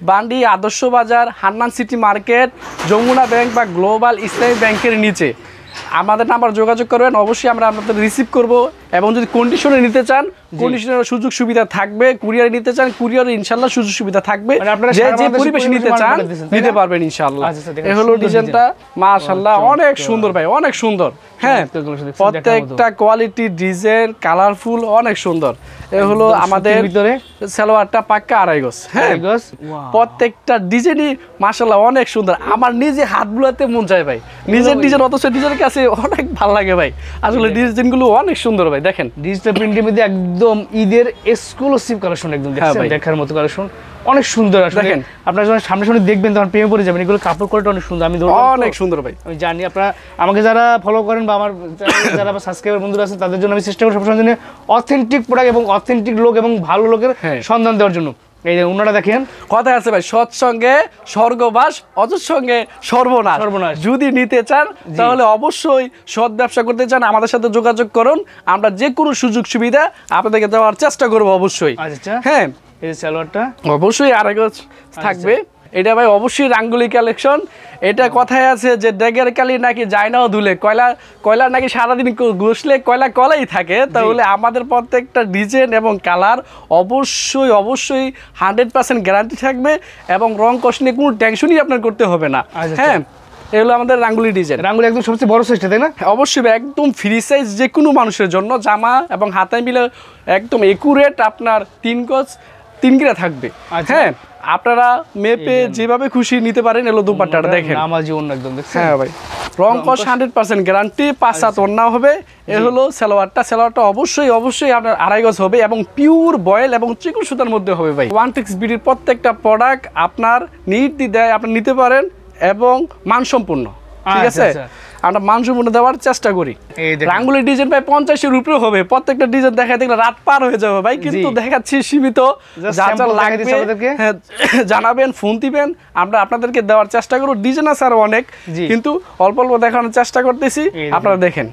Bandi Adarsha Bazar, Hannan City Market, Jamuna Bank বা গ্লোবাল ইসলামী ব্যাংকের নিচে। আমাদের নাম্বার যোগাযোগ করবেন, অবশ্যই আমরা আপনাদের রিসিভ করব। এবং যদি কন্ডিশনে নিতে চান, কন্ডিশনের সুযোগ সুবিধা থাকবে। কুরিয়ারে নিতে চান, কুরিয়ারে ইনশাআল্লাহ সুযোগ সুবিধা থাকবে। যে পরিবেশে নিতে চান নিতে পারবেন ইনশাআল্লাহ। এই হলো ডিজাইনটা, মাশাআল্লাহ অনেক সুন্দর ভাই, অনেক সুন্দর। হ্যাঁ, প্রত্যেকটা কোয়ালিটি, ডিজাইন, কালারফুল, অনেক সুন্দর। এ হলো আমাদের ভিতরে সালোয়ারটা পাক্কা 2.5 গজ। হ্যাঁ, প্রত্যেকটা ডিজাইনই মাশাআল্লাহ অনেক সুন্দর। আমার নিজে হাত বুলাতে মন চায় ভাই, নিজের ডিজাইন, অথচ ডিজাইনের কাছে অনেক ভালো লাগে ভাই। আসলে ডিজাইনগুলো অনেক সুন্দর ভাই। দেখেন ডিজিটাল প্রিন্টের মধ্যে একদম ঈদের এক্সক্লুসিভ কালেকশন, একদম দেখার মতো কালেকশন, অনেক সুন্দর। দেখেন আপনারা যখন সামনে দেখবেন তখন প্রেমে পড়ে যাবেন। এগুলো কাপড় কোয়ালিটি অনেক সুন্দর, আমি অনেক সুন্দর ভাই। আমি জানি আপনারা আমাকে যারা ফলো করেন বা আমার যারা সাবস্ক্রাইবার বন্ধুরা আছেন, তাদের জন্য আমি চেষ্টা করি সবসময় জন্য অথেন্টিক প্রোডাক্ট এবং অথেন্টিক লোক এবং ভালো লোকের সন্ধান দেওয়ার জন্য। এই যে ওনারা দেখেন, কথা আছে ভাই, সৎসঙ্গে স্বর্গবাস, অসৎসঙ্গে সর্বনাশ। যদি নিতে চান তাহলে অবশ্যই সৎ ব্যবসা করতে চান, আমাদের সাথে যোগাযোগ করুন। আমরা যে কোনো সুযোগ সুবিধা আপনাদেরকে দেওয়ার চেষ্টা করবো অবশ্যই। হ্যাঁ, এই সালোয়ারটা অবশ্যই 2.5 গজ থাকবে। এটা ভাই অবশ্যই রাঙ্গুলি কালেকশন। এটা কথায় আছে যে ডেগের কালি নাকি যায় নাও ধুলে, কয়লা নাকি সারাদিন ঘষলে কয়লা কলাই থাকে। তাহলে আমাদের প্রত্যেকটা ডিজাইন এবং কালার অবশ্যই 100% গ্যারান্টি থাকবে এবং রং কষ নিয়ে কোনো টেনশনই আপনার করতে হবে না। হ্যাঁ, এগুলো আমাদের রাঙ্গুলি ডিজাইন। রাঙ্গুলি একদম সবচেয়ে বড় সাইজটা, তাই না? অবশ্যই একদম ফ্রি সাইজ, যে কোনো মানুষের জন্য জামা এবং হাতায় মিলে একদম একুরেট আপনার 3 গজ 3 গিরা থাকবে। হ্যাঁ, আপনারা মেপে যেভাবে খুশি নিতে পারেন। এলো দুপাট্টাটা দেখেন, নামাজি ওন্না একদম দেখছেন। হ্যাঁ ভাই, রং কস 100% গ্যারান্টি, 5 হাত ওন্না হবে। এ হলো সালোয়ারটা অবশ্যই আপনার 2.5 গজ হবে এবং পিওর বয়েল এবং চিকন সুতার মধ্যে হবে ভাই। ওয়ানটেক্স বিডির প্রত্যেকটা প্রোডাক্ট আপনার নির্দ্বিধায় আপনি নিতে পারেন এবং মানসম্পন্ন। ঠিক আছে, আমরা মানসম্পন্ন দেওয়ার চেষ্টা করি। রাঙ্গুলি ডিজাইন ভাই 50-এর উপরে হবে। প্রত্যেকটা ডিজাইন দেখা দেখলে রাত পার হয়ে যাবে ভাই, কিন্তু দেখাচ্ছি সীমিত। জানাবেন, ফোন দিবেন, আমরা আপনাদেরকে দেওয়ার চেষ্টা করব। ডিজাইন আছে আরো অনেক, কিন্তু অল্প দেখানোর চেষ্টা করতেছি। আপনারা দেখেন,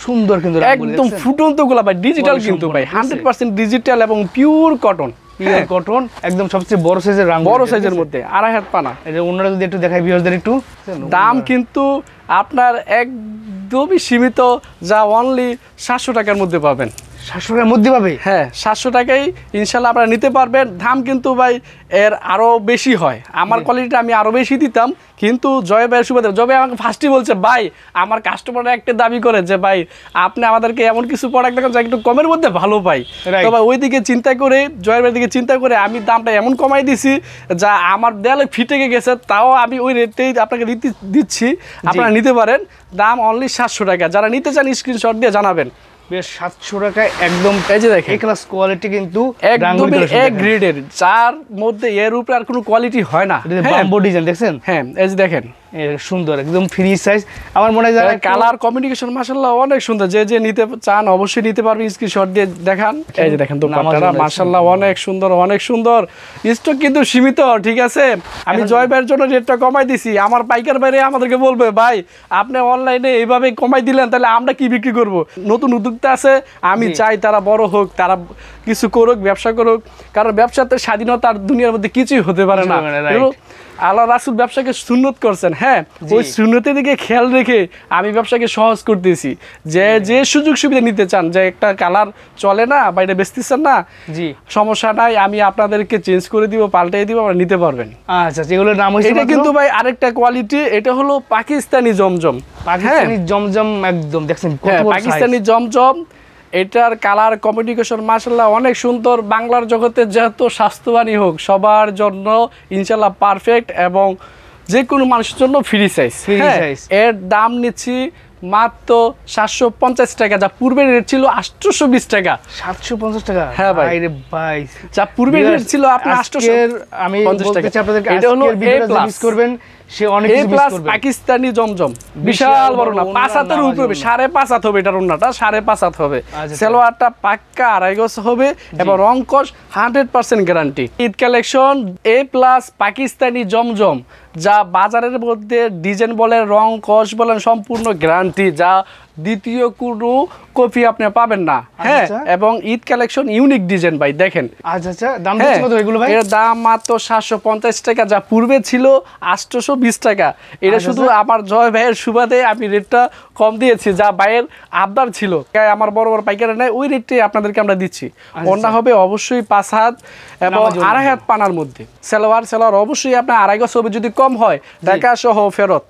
সুন্দর কিন্তু একদম ফুটন্ত গোলাপ ভাই, ডিজিটাল কিন্তু ভাই 100% ডিজিটাল এবং পিওর কটন। পিওর কটন, একদম সবচেয়ে বড় সাইজের রাঙ্গুলি, বড় সাইজের মধ্যে 2.5 হাত পানা। এটা অন্যরা যদি একটু দেখাই ভিউয়ারদের একটু, দাম কিন্তু আপনার একদমই সীমিত, যা অনলি 700 টাকার মধ্যে পাবেন। 700 টাকার মধ্যে পাবে? হ্যাঁ, 700 টাকায় ইনশাল্লাহ আপনারা নিতে পারবেন। দাম কিন্তু ভাই এর আরও বেশি হয়, আমার কোয়ালিটিটা আমি আরও বেশি দিতাম, কিন্তু জয় ভাইয়ের সুবাদে জয় ভাই আমাকে ফার্স্টই বলছে, ভাই আমার কাস্টমাররা একটা দাবি করে যে ভাই আপনি আমাদেরকে এমন কিছু প্রোডাক্ট দেখান যা একটু কমের মধ্যে ভালো পাই। তো ভাই ওই দিকে চিন্তা করে, জয়ের ভাইয়ের দিকে চিন্তা করে আমি দামটা এমন কমাই দিছি যা আমার দেয়ালে ফিটে গেছে, তাও আমি ওই রেটেই আপনাকে দিচ্ছি, আপনারা নিতে পারেন। দাম অনলি 700 টাকা। যারা নিতে চান স্ক্রিনশট দিয়ে জানাবেন। বেশ 700 টাকায় একদম এই যে দেখেন এ ক্লাস কোয়ালিটি, কিন্তু একদমই এ গ্রেডের, যার মধ্যে এর উপরে আর কোনো কোয়ালিটি হয় না। বাম্বো ডিজাইন দেখছেন? হ্যাঁ, এই যে দেখেন সুন্দর, একদম ফ্রি সাইজ। আমার মনে হয় যারা কালার কমিউনিকেশন মাশাআল্লাহ অনেক সুন্দর, যে যে নিতে চান অবশ্যই নিতে পারবেন, স্ক্রিনশট দিয়ে দেখান। এই যে দেখেন দোপাট্টাটা মাশাআল্লাহ অনেক সুন্দর, অনেক সুন্দর। স্টক কিন্তু সীমিত, ঠিক আছে? আমি জয় ভাইয়ের জন্য রেটটা কমাই দিছি। আমার পাইকার বাইরে আমাদেরকে বলবে, ভাই আপনি অনলাইনে এইভাবে কমাই দিলেন, তাহলে আমরা কি বিক্রি করব? নতুন উদ্যোক্তা আছে, আমি চাই তারা বড় হোক, তারা কিছু করুক, ব্যবসা করুক, কারণ ব্যবসাতে স্বাধীনতার দুনিয়ার মধ্যে কিছুই হতে পারে না। আল্লাহ রাসূল ব্যবসাকে সুন্নত করছেন, হ্যাঁ, ওই সুন্নতের দিকে খেয়াল রেখে আমি ব্যবসাকে সহজ করতেছি। যে সুযোগ সুবিধা নিতে চান, যে একটা কালার চলে না বা এটা বেচতেছেন না, জি সমস্যা নাই, আমি আপনাদেরকে চেঞ্জ করে দিব, পাল্টাই দিব, আপনারা নিতে পারবেন। আচ্ছা, যেগুলোর নাম হইছে এটা কিন্তু ভাই আরেকটা কোয়ালিটি, এটা হলো পাকিস্তানি জমজম। পাকিস্তানি জমজম, একদম দেখছেন কত বড় সাইজ। পাকিস্তানি জমজম, এটার কালার কমিউনিকেশন মাশাআল্লাহ অনেক সুন্দর। বাংলার জগতে যত স্বাস্থ্যবানই হোক, সবার জন্য ইনশাআল্লাহ পারফেক্ট, এবং যে কোনো মানুষের জন্য ফ্রি সাইজ। এর দাম নিচ্ছি মাত্র 750 টাকা, যা পূর্বের রেট ছিল 820 টাকা। 750 টাকা? হ্যাঁ ভাই, আরে ভাই, যা পূর্বের রেট ছিল আপনার 850 টাকা। আমি বলতে চাই আপনাদেরকে, এটা হলো ভিডিওটা মিস করবেন, সে অনেক কিছু মিস করবে। পাকিস্তানি জমজম বিশাল বড় না, 5 হাতের উপরে হবে, 5.5 হাত হবে, এটার ওন্নাটা 5.5 হাত হবে। সালোয়ারটা পাক্কা 2.5 গজ হবে, এবং রং কস 100% গ্যারান্টি। ঈদ কালেকশন এ প্লাস পাকিস্তানি জমজম, যা বাজারের মধ্যে ডিজাইন বলেন, রং কস বলেন, সম্পূর্ণ গ্যারান্টি, যা দ্বিতীয় কোনো কপি আপনি পাবেন না। হ্যাঁ, এবং ঈদ কালেকশন ইউনিক ডিজাইন ভাই, দেখেন। আচ্ছা, দাম কত এগুলো ভাই? এর দাম মাত্র 750 টাকা, যা পূর্বে ছিল 820 টাকা। এটা শুধু আমার জয় ভাইয়ের সুবাদে আমি রেটটা কম দিয়েছি, যা ভাইয়ের আবদার ছিল। আমার বড় বড় পাইকারি নেয়, ওই রেটটাই আপনাদেরকে আমরা দিচ্ছি। ওন্না হবে অবশ্যই 5 হাত এবং 2.5 হাত পানার মধ্যে। সালোয়ার অবশ্যই আপনার 2.5 গজ হবে, যদি কম হয় টাকা সহ ফেরত।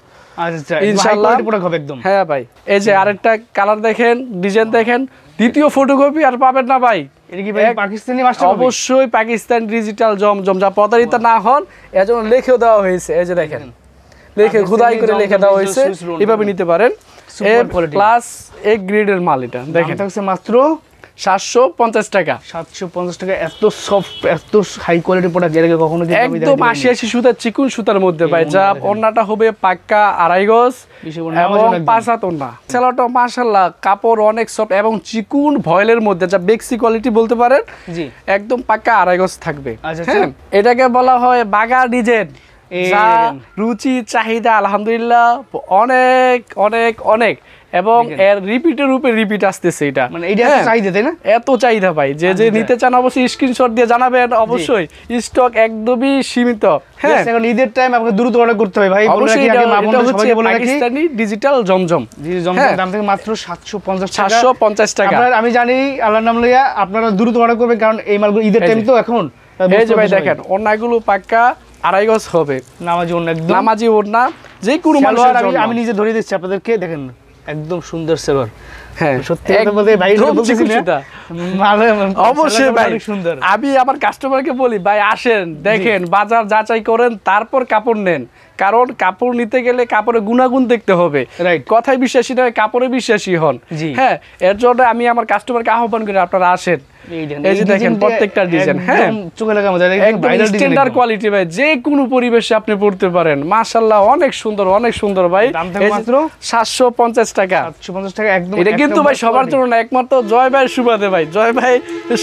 আচ্ছা, ইনশাআল্লাহ প্রোডাক্ট হবে একদম। হ্যাঁ ভাই, এই যে আরেকটা কালার দেখেন, ডিজাইন দেখেন, দ্বিতীয় ফটোকপি আর পাবেন না ভাই। এটা কি ভাই পাকিস্তানি মাস্টার? অবশ্যই পাকিস্তান ডিজিটাল জমজম, যা প্রতারিত না হন এজন্য লিখেও দেওয়া হয়েছে। এই যে দেখেন, লিখে খোদাই করে লিখে দেওয়া হয়েছে, এভাবে নিতে পারেন। সুপার কোয়ালিটি প্লাস এ গ্রেডের মাল, এটা দেখেন থাকছে মাত্র 750 টাকা। 750 টাকা, এত সফট, এত হাই কোয়ালিটি প্রোডাক্ট এর আগে কখনো একদম 80 সুতার চিকুন সুতার মধ্যে ভাই, যা ওন্নাটা হবে পাক্কা 2.5 গজ এবং 5 হাত ওন্না। সেলাটা মাশাআল্লাহ কাপড় অনেক সফট এবং চিকুন ভয়েলের মধ্যে, যা বেক্সি কোয়ালিটি বলতে পারেন। জি, একদম পাক্কা 2.5 গজ থাকবে। হ্যাঁ, এটাকে বলা হয় বাগা ডিজাইন, যা রুচি চাহিদা আলহামদুলিল্লাহ অনেক অনেক অনেক, এবং এর রিপিটের উপরে রিপিট আসতেছে। এটা মানে এটা চাহিদা, তাই না? এত চাহিদা ভাই, যে নিতে চান অবশ্যই স্ক্রিনশট দিয়ে জানাবেন। অবশ্যই স্টক একদমই সীমিত। হ্যাঁ, এখন ঈদের টাইম আপনাকে দ্রুত অর্ডার করতে হবে ভাই। অবশ্যই এটা হচ্ছে পাকিস্তানি ডিজিটাল জমজম। জমজম দাম থেকে মাত্র 750 টাকা। আমি জানি, আল্লাহর নাম লইয়া আপনারা দ্রুত অর্ডার করবেন, কারণ এই মালগুলো ঈদের টাইম তো এখন। এই যে ভাই দেখেন, ওন্নাগুলো পাক্কা 2.5 গজ হবে, নামাজি ওন্না, একদম নামাজি ওন্না, যে কোনো মানুষের জন্য। আমি নিজে ধরে দিচ্ছি আপনাদেরকে, দেখেন একদম সুন্দর সেলর। হ্যাঁ, সত্যি কথা বলতে ভাই, অবশ্যই ভাই সুন্দর। আমি আমার কাস্টমারকে বলি, ভাই আসেন, দেখেন, বাজার যাচাই করেন, তারপর কাপড় নেন। কারণ কাপড় নিতে গেলে কাপড়ের গুণাগুণ দেখতে হবে। কথায় বিশ্বাসী নয়, কাপড়ে বিশ্বাসী হন। হ্যাঁ, এর জন্য আমি আমার কাস্টমারকে আহ্বান করি, আপনারা আসেন। এই যে দেখেন প্রত্যেকটা ডিজাইন, হ্যাঁ, চোখে লাগা মতো, একদম স্ট্যান্ডার্ড কোয়ালিটি ভাই, যে কোনো পরিবেশে আপনি পড়তে পারেন। মাশাআল্লাহ অনেক সুন্দর, অনেক সুন্দর ভাই। দাম থাকে মাত্র 750 টাকা। 750 টাকা একদম। এটা কিন্তু ভাই সবার জন্য না, একমাত্র জয় ভাইয়ের সুবাদে ভাই, জয় ভাই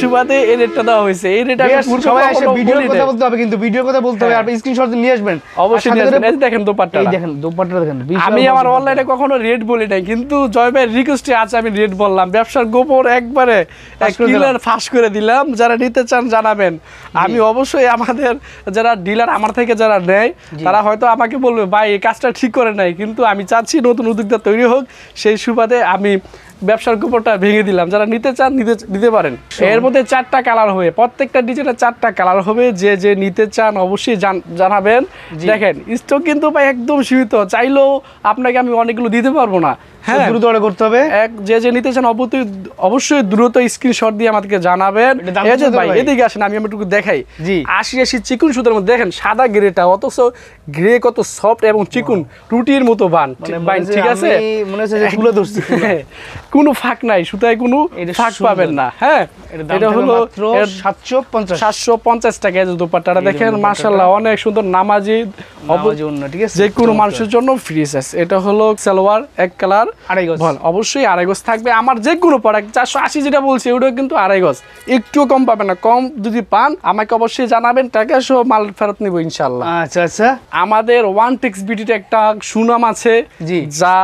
সুবাদে এই রেটটা দেওয়া হয়েছে। এই রেট আমি সবাই এসে ভিডিওর কথা বলতে হবে, কিন্তু ভিডিওর কথা বলতে হবে, আপনি স্ক্রিনশট নিয়ে আসবেন অবশ্যই। এই দেখেন দোপাট্টা, এই দেখেন দোপাট্টা দেখেন। আমি আমার অনলাইনে কখনো রেট বলি নাই, কিন্তু জয় ভাইয়ের রিকোয়েস্টে আছে আমি রেট বললাম। ব্যবসার গোপন একবারে ক্লিয়ার ফাঁস করে দিলাম। যারা নিতে চান জানাবেন। আমি অবশ্যই আমাদের যারা ডিলার আমার থেকে যারা নেয় তারা হয়তো আমাকে বলবে ভাই এই কাজটা ঠিক করে নাই, কিন্তু আমি চাচ্ছি নতুন উদ্যোক্তা তৈরি হোক, সেই সুবাদে আমি ব্যবসার গোপনটা ভেঙে দিলাম। যারা নিতে চান নিতে পারেন। এর মধ্যে 4টা কালার হবে, প্রত্যেকটা ডিজাইনের 4টা কালার হবে। যে নিতে চান অবশ্যই জানাবেন। দেখেন স্টক কিন্তু ভাই একদম সীমিত, চাইলেও আপনাকে আমি অনেকগুলো দিতে পারবো না। হ্যাঁ, দ্রুত অর্ডার করতে হবে। যে নিতে চান অবশ্যই দ্রুত স্ক্রিনশট দিয়ে আমাদেরকে জানাবেন। এই যে ভাই এদিকে আসেন, আমি একটু দেখাই। 80 চিকুন সুতার মধ্যে দেখেন সাদা গ্রেটা, অথচ গ্রে কত সফট এবং চিকুন রুটির মতো বান, ঠিক আছে? মনে হচ্ছে যে তুলে ধরছি, কোনো ফাঁক নাই, সুতায় কোনো ফাঁক পাবেন না। হ্যাঁ, এটা হলো 750 টাকা। এই যে দোপাট্টাটা দেখেন মাশাআল্লাহ অনেক সুন্দর, নামাজি ঠিক আছে, যে কোনো মানুষের জন্য ফ্রি সাইজ। এটা হলো সালোয়ার এক কালার, আড়াই গজ, অবশ্যই আড়াই গজ থাকবে। আমার যে কোনো প্রোডাক্ট 480 যেটা বলছি ওটা কিন্তু আড়াই গজ, একটুও কম পাবেন না। কম যদি পান আমাকে অবশ্যই জানাবেন, টাকা সহ মাল ফেরত নিব ইনশাআল্লাহ। আচ্ছা আচ্ছা, আমাদের ওয়ানটেক্স বিডিতে একটা সুনাম আছে, যা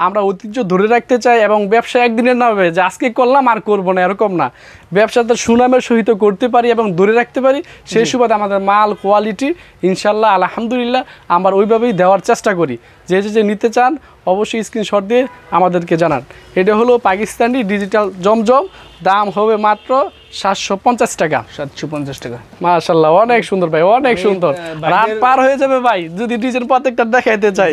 আমরা ঐতিহ্য ধরে রাখতে চাই, এবং ব্যবসা একদিনের না হবে যে আজকে করলাম আর করবো না, এরকম না। ব্যবসাতে সুনামের সহিত করতে পারি এবং ধরে রাখতে পারি, সেই সুবাদে আমাদের মাল কোয়ালিটি ইনশাল্লাহ আলহামদুলিল্লাহ আমরা ওইভাবেই দেওয়ার চেষ্টা করি। যে নিতে চান অবশ্যই স্ক্রিনশট দিয়ে আমাদেরকে জানান। এটা হলো পাকিস্তানি ডিজিটাল জমজম, দাম হবে মাত্র 750 টাকা। 750 টাকা, মাশাআল্লাহ অনেক সুন্দর ভাই, অনেক সুন্দর। রাত পার হয়ে যাবে ভাই যদি ডিজাইন প্রত্যেকটা দেখাইতে চাই।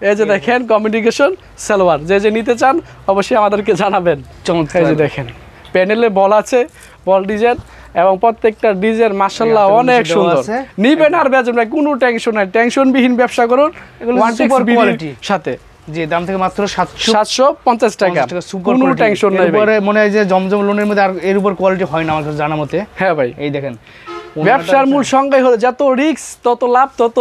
এই যে দেখেন কমিউনিকেশন সালোয়ার, যে নিতে চান অবশ্যই আমাদেরকে জানাবেন। চমৎকার। এই যে দেখেন প্যানেলে বল আছে, বল ডিজাইন, এবং প্রত্যেকটা ডিজাইন মাশাআল্লাহ অনেক সুন্দর। নিবেন আর বেচবেন না, কোনো টেনশন নাই, টেনশনবিহীন ব্যবসা করুন সুপার কোয়ালিটির সাথে। যে দাম থেকে মাত্র 750 টাকা, কোনো টেনশন নাই। এরপরে মনে হয় যে জমজম লোনের মধ্যে আর এর উপর কোয়ালিটি হয় না আমার কাছে জানা মতে। হ্যাঁ ভাই, এই দেখেন ব্যবসার মূল সংজ্ঞাই হলো যত রিস্ক তত লাভ, তত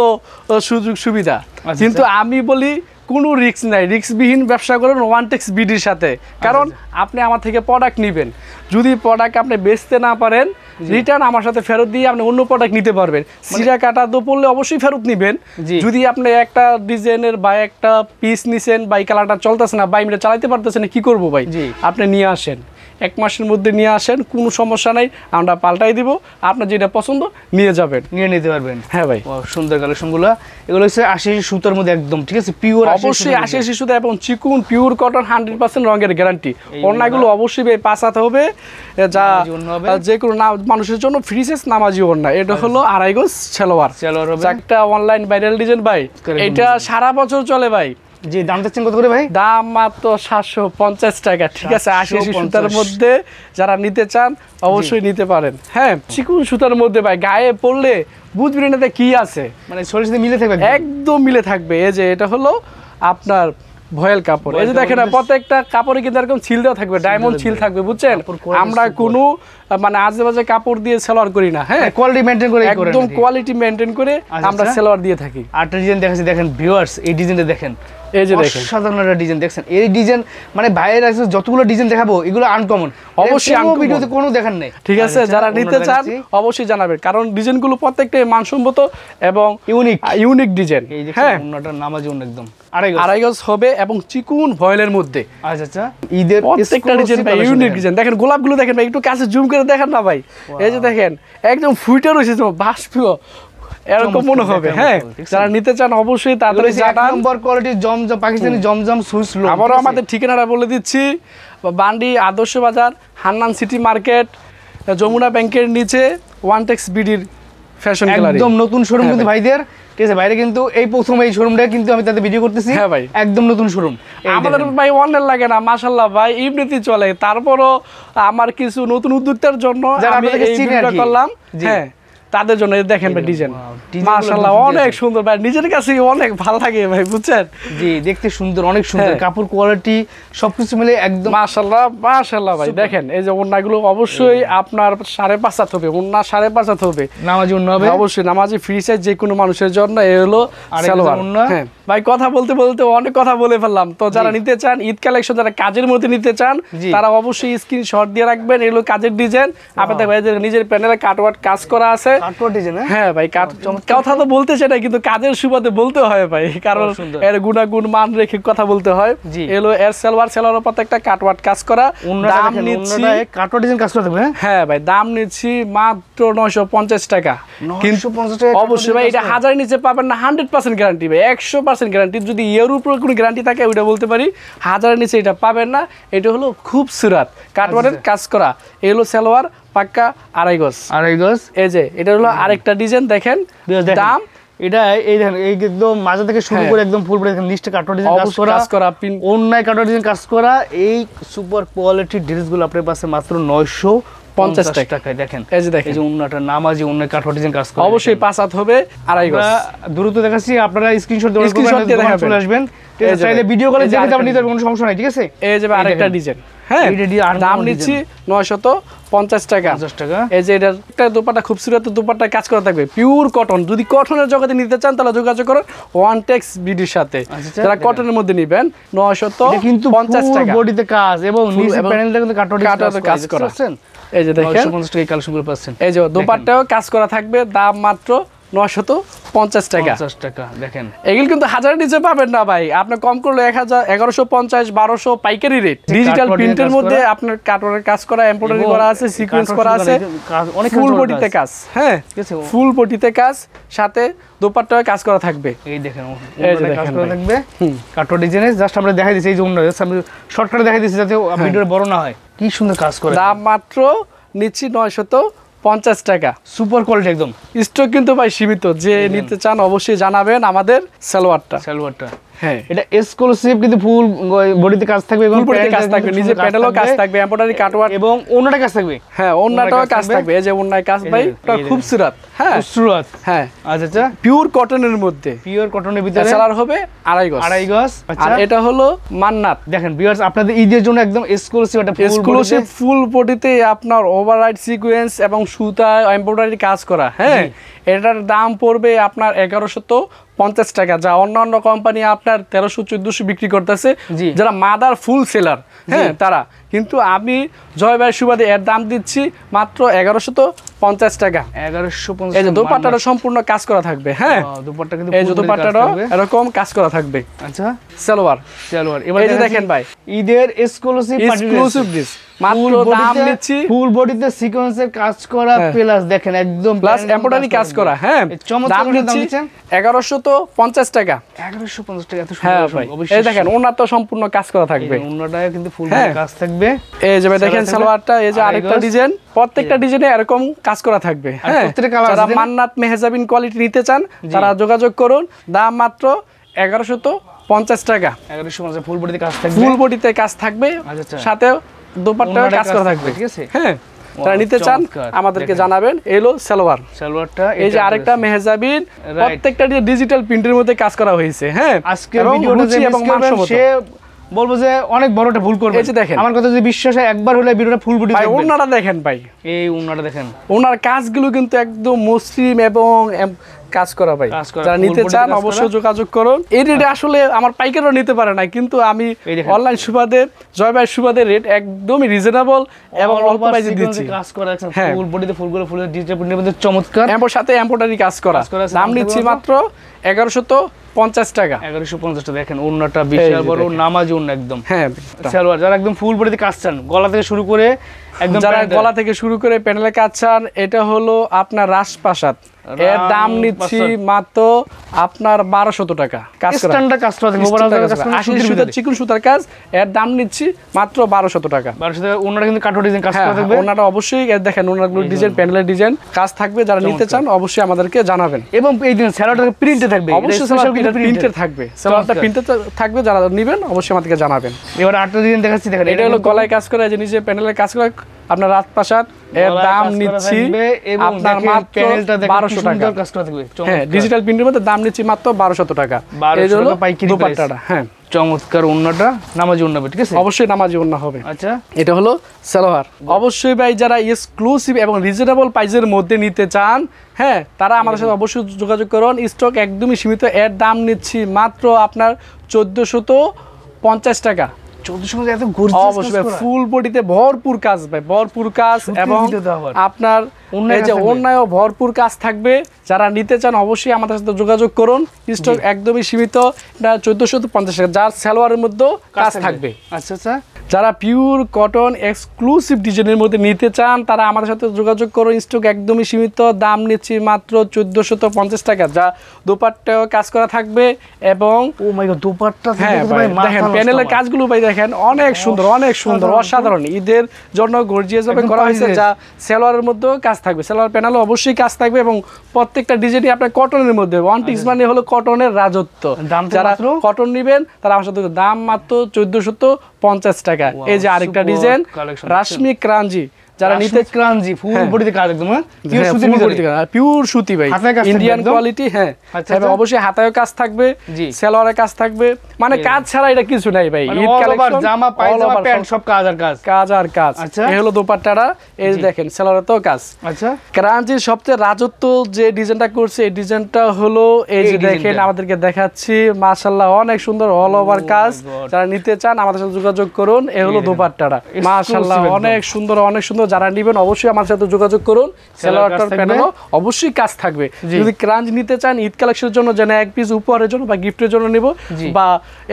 সুযোগ সুবিধা। কিন্তু আমি বলি কোনো রিস্ক নাই, রিস্কবিহীন ব্যবসা করুন ওয়ানটেক্স বিডির সাথে। কারণ আপনি আমার থেকে প্রোডাক্ট নেবেন, যদি প্রোডাক্ট আপনি বেচতে না পারেন রিটার্ন আমার সাথে ফেরত দিয়ে আপনি অন্য প্রোডাক্ট নিতে পারবেন। সিরা কাটা দো পড়লে অবশ্যই ফেরত নেবেন। যদি আপনি একটা ডিজাইনের বা একটা পিস নিছেন বা এই কালারটা চলতেছে না বা এটা চালাইতে পারতেছেন না, কি করবো ভাই? আপনি নিয়ে আসেন, 1 মাসের মধ্যে নিয়ে আসেন, কোনো সমস্যা নাই, আমরা পাল্টাই দিব। আপনার যেটা পছন্দ নিয়ে যাবেন, নিয়ে নিতে পারবেন। হ্যাঁ ভাই, সুন্দর কালেকশনগুলো। এগুলো হচ্ছে 80 সুতার মধ্যে একদম ঠিক আছে, পিওর, অবশ্যই 80 সুতা এবং চিকুন পিওর কটন 100% রঙের গ্যারান্টি। ওড়নাগুলো অবশ্যই ভাই 5 হাত হবে, যা যে কোনো মানুষের জন্য ফ্রি সাইজ নামাজি ওড়না। এটা হলো আড়াই গজ সালোয়ার, একটা অনলাইন ভাইরাল ডিজাইন ভাই, এটা সারা বছর চলে ভাই। জি, দাম চাচ্ছেন কত করে ভাই? দাম মাত্র 750 টাকা, ঠিক আছে? 80 সুতার মধ্যে যারা নিতে চান অবশ্যই নিতে পারেন। হ্যাঁ, চিকুন সুতার মধ্যে ভাই গায়ে পড়লে বুঝবেন না কি আছে, মানে শরীরের সাথে মিলে থাকবে, একদম মিলে থাকবে। এই যে এটা হলো আপনার ভয়েল কাপড়, এই যে দেখেন প্রত্যেকটা কাপড়ে কিন্তু এরকম ছিল দেওয়া থাকবে, ডায়মন্ড ছিল থাকবে, বুঝছেন? আমরা কোনো মানে আজেবাজে কাপড় দিয়ে সেলোয়ার করি না। হ্যাঁ, কোয়ালিটি মেইনটেইন করে, একদম কোয়ালিটি মেইনটেইন করে আমরা সেলোয়ার দিয়ে থাকি। আরেকটা ডিজাইন দেখাচ্ছি, দেখেন ভিউয়ার্স, এই ডিজাইনটা দেখেন, এই যে দেখেন সাধারণ একটা ডিজাইন দেখছেন। এই ডিজাইন মানে ভাইয়ের আছে যতগুলো ডিজাইন দেখাবো এগুলো আনকমন, অবশ্যই আনকমন, ভিডিওতে কোনো দেখান নেই। ঠিক আছে, যারা নিতে চান অবশ্যই জানাবেন, কারণ ডিজাইনগুলো প্রত্যেকটাই মানসম্মত এবং ইউনিক ডিজাইন। হ্যাঁ, ওনাটার নামাজ একদম আড়াই গজ হবে এবং চিকুন ভয়েলের মধ্যে। আচ্ছা আচ্ছা, ঈদের প্রত্যেকটা ডিজাইন ভাই ইউনিক ডিজাইন। দেখেন গোলাপগুলো দেখেন ভাই, একটু কাছে জুম করে দেখেন না ভাই, এই যে দেখেন একদম ফুটে রয়েছে, বাষ্পীয় এরকম মনে হবে। হ্যাঁ, যারা নিতে চান অবশ্যই তাড়াতাড়ি জানান। নম্বর কোয়ালিটি জমজম, পাকিস্তানি জমজম সুইস লো। আবারও আমাদের ঠিকানাটা বলে দিচ্ছি, বান্ডি আদর্শ বাজার, হান্নান সিটি মার্কেট, যমুনা ব্যাংকের নিচে ওয়ানটেক্স বিডির ফ্যাশন গ্যালারি, একদম নতুন শোরুম কিন্তু ভাইদের। ঠিক আছে, বাইরে কিন্তু এই প্রথম এই শোরুমটা কিন্তু আমি তাদের ভিডিও করতেছি। হ্যাঁ ভাই, একদম নতুন শোরুম। আমাদের ভাই অনলাইন লাগে না, মাশাআল্লাহ ভাই এমনিতেই চলে। তারপরও আমার কিছু নতুন উদ্যোক্তার জন্য আমি এই ভিডিওটা করলাম। হ্যাঁ, তাদের জন্য দেখেন ভাই ডিজাইন মাশাআল্লাহ অনেক সুন্দর ভাই, নিজের কাছে অনেক ভালো লাগে ভাই, বুঝছেন? জি, দেখতে সুন্দর, অনেক সুন্দর, কাপড় কোয়ালিটি সবকিছু মিলে একদম মাশাআল্লাহ মাশাআল্লাহ ভাই। দেখেন এই যে ওড়নাগুলো অবশ্যই আপনার 5.5 হাত হবে, ওড়না 5.5 হাত হবে, নামাজি ওড়না হবে, অবশ্যই নামাজি ফ্রি সাইজ যে কোনো মানুষের জন্য। এই হলো সালোয়ার। হ্যাঁ ভাই, কথা বলতে বলতে অনেক কথা বলে ফেললাম। তো যারা নিতে চান ঈদ কালেকশন, যারা কাজের মধ্যে নিতে চান তারা অবশ্যই স্ক্রিনশট দিয়ে রাখবেন। এগুলো কাজের ডিজাইন, আপনাদের ভাই নিজের প্যানেলে কাটওয়ার্ক কাজ করা আছে, কাটওয়ার্ড ডিজাইন হ্যাঁ ভাই, কথা তো বলতে চাই না, কিন্তু কাজের সুবাদে বলতে হয় ভাই, কারণ এর গুণাগুণ মান রেখে কথা বলতে হয়। এলো এর সালোয়ারের প্রত্যেকটা কাটওয়ার্ড কাজ করা। দাম নিচ্ছি কাটওয়ার্ড ডিজাইন কাজ করতে হবে। হ্যাঁ ভাই, দাম নিচ্ছি মাত্র 950 টাকা। কিন্তু অবশ্যই ভাই এটা 1000 নিচে পাবেন না, 100% গ্যারান্টি ভাই, 100% গ্যারান্টি। যদি এর উপরে কোনো গ্যারান্টি থাকে ওইটা বলতে পারি, 1000 নিচে এটা পাবেন না। এটা হলো খুবসুরত কাটওয়ার্ডের কাজ করা। এলো সালোয়ার পাক্কা 2.5 গজ। এই যে এটা হলো আরেকটা ডিজাইন, দেখেন দাম এটা এই দেখেন একদম মাঝে থেকে শুরু করে একদম ফুল পরে দেখেন নিচে কাটওয়ার্ড ডিজাইন কাজ করা, অন্যায় কাটওয়ার্ড ডিজাইন কাজ করা। এই সুপার কোয়ালিটির ড্রেসগুলো আপনার পাশে মাত্র 950 টাকায়। দেখেন এই যে দেখেন, এই যে ওন্নাটা নামাজি অন্যায় কাটওয়ার্ড ডিজাইন কাজ করা, অবশ্যই 5 হাত হবে 2.5 গজ। দ্রুত দেখাচ্ছি, আপনারা স্ক্রিনশট দিয়ে চলে আসবেন। চাইলে ভিডিও কলে দেখে যাবেন, নিতে কোনো সমস্যা নাই, ঠিক আছে? এই যে আরেকটা ডিজাইন, হ্যাঁ দাম নিচ্ছি 950 টাকা। এই যে এটা একটা দোপাট্টা, খুবসুরত দোপাট্টা কাজ করা থাকবে, পিওর কটন। যদি কটনের জগতে নিতে চান তাহলে যোগাযোগ করুন ওয়ানটেক্স বিডির সাথে। যারা কটনের মধ্যে নেবেন 950 টাকা। বডিতে কাজ এবং নিচে প্যানেলটা কিন্তু কাটওয়ার্ড কাজ করা। এই যে দেখেন 950 টাকা কালেকশন করে পাচ্ছেন। এই যে দোপাট্টাও কাজ করা থাকবে, দাম মাত্র 950 টাকা। দেখেন এগুলো কিন্তু 1000 নিচে পাবেন না ভাই, আপনি কম করলে 1000, 1150, 1200 পাইকারি রেট। ডিজিটাল প্রিন্টের মধ্যে আপনার কাটওয়ার্ডের কাজ করা, এমব্রয়ডারি করা আছে, সিকোয়েন্স করা আছে, ফুল বডিতে কাজ। হ্যাঁ ফুল বডিতে কাজ, সাথে দোপাট্টায় কাজ করা থাকবে। এই দেখেন কাজ করা থাকবে কাটওয়ার্ড ডিজাইনে। জাস্ট আমরা দেখাই দিছি, এই যে অন্য শর্টকাটে দেখাই দিছি যাতে ভিডিওটা বড় না হয়। কি সুন্দর কাজ করে। দাম মাত্র নিচ্ছি 950 টাকা। সুপার কোয়ালিটি একদম। স্টক কিন্তু ভাই সীমিত, যে নিতে চান অবশ্যই জানাবেন। আমাদের সালোয়ারটা হ্যাঁ এটা এক্সক্লুসিভ, কিন্তু ফুল বডিতে কাজ থাকবে এবং ফুল বডিতে কাজ থাকবে, নিজে প্যানেলও কাজ থাকবে, এমব্রয়ডারি কাটওয়ার্ড এবং ওন্নাটা কাজ থাকবে। হ্যাঁ ওন্নাটাও কাজ থাকবে। এই যে ওন্নায় কাজ ভাই, এটা খুবসুরত। হ্যাঁ খুবসুরত। হ্যাঁ আচ্ছা পিওর কটনের মধ্যে, পিওর কটনের ভিতরে সালোয়ার হবে 2.5 গজ। 2.5 গজ। আর এটা হলো মান্নাত। দেখেন ভিউয়ার্স, আপনাদের ঈদের জন্য একদম এক্সক্লুসিভ একটা এক্সক্লুসিভ ফুল বডিতে আপনার ওভাররাইড সিকোয়েন্স এবং সুতা এমব্রয়ডারি কাজ করা। হ্যাঁ এটার দাম পড়বে আপনার 1150 টাকা, যা অন্যান্য কোম্পানি আপনার 1300-1400 বিক্রি করতেছে, যারা মাদার ফুল সেলার। হ্যাঁ তারা, কিন্তু আমি জয় ভাই সুবাদে এর দাম দিচ্ছি মাত্র 1150 টাকা। 1150। এই যে দোপাট্টাটা সম্পূর্ণ কাজ করা থাকবে। হ্যাঁ দোপাট্টা কিন্তু এই যে দোপাট্টাটা এরকম কাজ করা থাকবে। আচ্ছা সালোয়ার এবার এই যে দেখেন ভাই, ঈদের এক্সক্লুসিভ ডিস মাত্র দাম নিচ্ছি ফুল বডিতে সিকোয়েন্সের কাজ করা, প্লাস দেখেন একদম প্লাস এমব্রয়ডারি কাজ করা। হ্যাঁ দাম নিচ্ছি 1150 টাকা। 1150 টাকা এত হ্যাঁ সুন্দর। ভাই এই দেখেন ওনার তো সম্পূর্ণ কাজ করা থাকবে, ওনাটা কিন্তু ফুল বডি কাজ থাকবে। এই যে ভাই দেখেন সালোয়ারটা, এই যে আরেকটা ডিজাইন, প্রত্যেকটা ডিজাইনে এরকম কাজ করা থাকবে। হ্যাঁ যারা মান্নাত মেহজাবিন কোয়ালিটি নিতে চান তারা যোগাযোগ করুন। দাম মাত্র 1150 টাকা। 1150 ফুল বডিতে কাজ থাকবে, ফুল বডিতে কাজ থাকবে, সাথে দোপাট্টাও কাজ করা থাকবে। ঠিক আছে হ্যাঁ, যারা নিতে চান আমাদেরকে জানাবেন। এলো সালোয়ারটা, এই যে আরেকটা মেহজাবিন, প্রত্যেকটা ডিজিটাল প্রিন্টের মধ্যে কাজ করা হয়েছে। হ্যাঁ আজকে ভিডিওটা যে মিস করবেন সে বলবো যে অনেক বড় একটা ভুল করবে। এই যে দেখেন, আমার কথা যদি বিশ্বাস হয় একবার হলে ভিডিওটা ফুল বডি দেখবেন। ওনারা দেখেন ভাই, এই ওনারা দেখেন, ওনার কাজগুলো কিন্তু একদম মসৃণ এবং কাজ করা ভাই। যারা নিতে চান অবশ্যই যোগাযোগ করুন। এই রেটে আসলে আমার পাইকারও নিতে পারে না, কিন্তু আমি অনলাইন সুবাদের জয় ভাই সুবাদের রেট একদমই রিজনেবল এবং অল্প প্রাইসে দিচ্ছি। কাজ করা আছে ফুল বডিতে, ফুলগুলো ফুলের ডিজিটাল প্রিন্টের মধ্যে চমৎকার, এর সাথে এমব্রয়ডারি কাজ করা। দাম নিচ্ছি মাত্র 1150 টাকা। 1150 টাকা। দেখেন ওন্নাটা বিশাল বড় নামাজি ওন্না একদম। হ্যাঁ সালোয়ার, যারা একদম ফুল বডিতে কাজ চান, গলা থেকে শুরু করে একদম, যারা গলা থেকে শুরু করে প্যানেলে কাজ চান, এটা হলো আপনার রাজপ্রাসাদ। এর দাম নিচ্ছি মাত্র আপনার 1200 টাকা। কাজ করা স্ট্যান্ডার্ড কাজ করা, ওভারঅল কাজ করা, 80 সুতার চিকন সুতার কাজ। এর দাম নিচ্ছি মাত্র 1200 টাকা। 1200 টাকা। ওনারা কিন্তু কাটওয়ার্ড ডিজাইন কাজ করা থাকবে। ওনাটা অবশ্যই দেখেন, ওনারগুলো ডিজাইন, প্যানেলের ডিজাইন কাজ থাকবে। যারা নিতে চান অবশ্যই আমাদেরকে জানাবেন। এবং এই দিন স্যালাডটা প্রিন্টে থাকবে, অবশ্যই স্যালাডটা প্রিন্টে থাকবে, স্যালাডটা প্রিন্টে থাকবে। যারা নেবেন অবশ্যই আমাদেরকে জানাবেন। এবার আরেকটা ডিজাইন দেখাচ্ছি, দেখেন এটা হলো গলায় কাজ করা, যে নিচে প্যানেলের কাজ করা আপনার রাজপ্রাসাদ। এর দাম নিচ্ছি আপনার মাত্র 1200 টাকা। কাজ করা থাকবে। হ্যাঁ ডিজিটাল প্রিন্টের মধ্যে দাম নিচ্ছি মাত্র 1200 টাকা। এই হলো দোপাট্টাটা। হ্যাঁ চমৎকার ওন্নাটা, নামাজি ওন্না, ঠিক আছে? অবশ্যই নামাজি ওন্না হবে। আচ্ছা এটা হলো সালোয়ার। অবশ্যই ভাই যারা এক্সক্লুসিভ এবং রিজনেবল প্রাইসের মধ্যে নিতে চান, হ্যাঁ তারা আমাদের সাথে অবশ্যই যোগাযোগ করুন। স্টক একদমই সীমিত। এর দাম নিচ্ছি মাত্র আপনার 1450 টাকা। 1400 এত গর্জিয়াস অবশ্যই ফুল বডিতে ভরপুর কাজ ভাই, ভরপুর কাজ। এবং আপনার এই যে অন্যায় ভরপুর কাজ থাকবে। যারা নিতে চান অবশ্যই আমাদের সাথে যোগাযোগ করুন। স্টক একদমই সীমিত, এটা 1450 টাকা, যার সালোয়ারের মধ্যেও কাজ থাকবে। আচ্ছা আচ্ছা, যারা পিওর কটন এক্সক্লুসিভ ডিজাইনের মধ্যে নিতে চান তারা আমাদের সাথে যোগাযোগ করুন। স্টক একদমই সীমিত, দাম নিচ্ছি মাত্র 1450 টাকা, যা দোপাট্টাও কাজ করা থাকবে। এবং ও মাই গড, দোপাট্টা হ্যাঁ ভাই দেখেন প্যানেলের কাজগুলো ভাই দেখেন অনেক সুন্দর, অনেক সুন্দর, অসাধারণ। ঈদের জন্য গর্জিয়াস ভাবে করা হয়েছে, যা সালোয়ারের মধ্যেও কাজ থাকবে, সালোয়ার প্যানেলও অবশ্যই কাজ থাকবে। এবং প্রত্যেকটা ডিজাইনই আপনার কটনের মধ্যে, ওয়ান পিস মানে হলো কটনের রাজত্ব। যারা কটন নেবেন তারা আমার সাথে, দাম মাত্র 1450 টাকা। এই যে আরেকটা ডিজাইন রাশমি ক্রাঞ্জি, যারা নিতে ক্রাঞ্জি ফুল বডিতে কাজ একদম পিওর সুতি ভাই, ইন্ডিয়ান কোয়ালিটি। হ্যাঁ অবশ্যই হাতায়ও কাজ থাকবে, সালোয়ারে কাজ থাকবে, মানে কাজ ছাড়া এটা কিছু নাই ভাই। ঈদ কালেকশন, জামা পায়জামা প্যান্ট সব কাজ আর কাজ, কাজ আর কাজ। এই হলো দোপাট্টাটা, এই দেখেন সালোয়ারেতেও কাজ। আচ্ছা, ক্রাঞ্জির সবচেয়ে রাজত্ব যে ডিজাইনটা করছে, এই ডিজাইনটা হলো এই যে দেখেন আমাদেরকে দেখাচ্ছি, মাশাআল্লাহ অনেক সুন্দর অল ওভার কাজ। যারা নিতে চান আমাদের সাথে যোগাযোগ করুন। এই হলো দোপাট্টাটা, মাশাআল্লাহ অনেক সুন্দর, অনেক সুন্দর। যারা নেবেন অবশ্যই আমার সাথে যোগাযোগ করুন। সালোয়ারটার প্যানেলও অবশ্যই কাজ থাকবে। যদি ক্রাঞ্চ নিতে চান ঈদ কালেকশনের জন্য, যেন এক পিস উপহারের জন্য বা গিফটের জন্য নিব, বা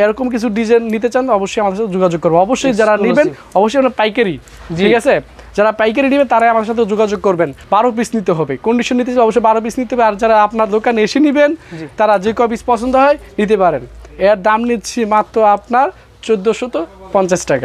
এরকম কিছু ডিজাইন নিতে চান অবশ্যই আমাদের সাথে যোগাযোগ করবো। অবশ্যই যারা নেবেন অবশ্যই আমরা পাইকারি, ঠিক আছে, যারা পাইকারি নেবে তারাই আমার সাথে যোগাযোগ করবেন। 12 পিস নিতে হবে, কন্ডিশন নিতে অবশ্যই 12 পিস নিতে হবে। আর যারা আপনার দোকানে এসে নেবেন তারা যে কয় পিস পছন্দ হয় নিতে পারেন। এর দাম নিচ্ছি মাত্র আপনার 1450 টাকা।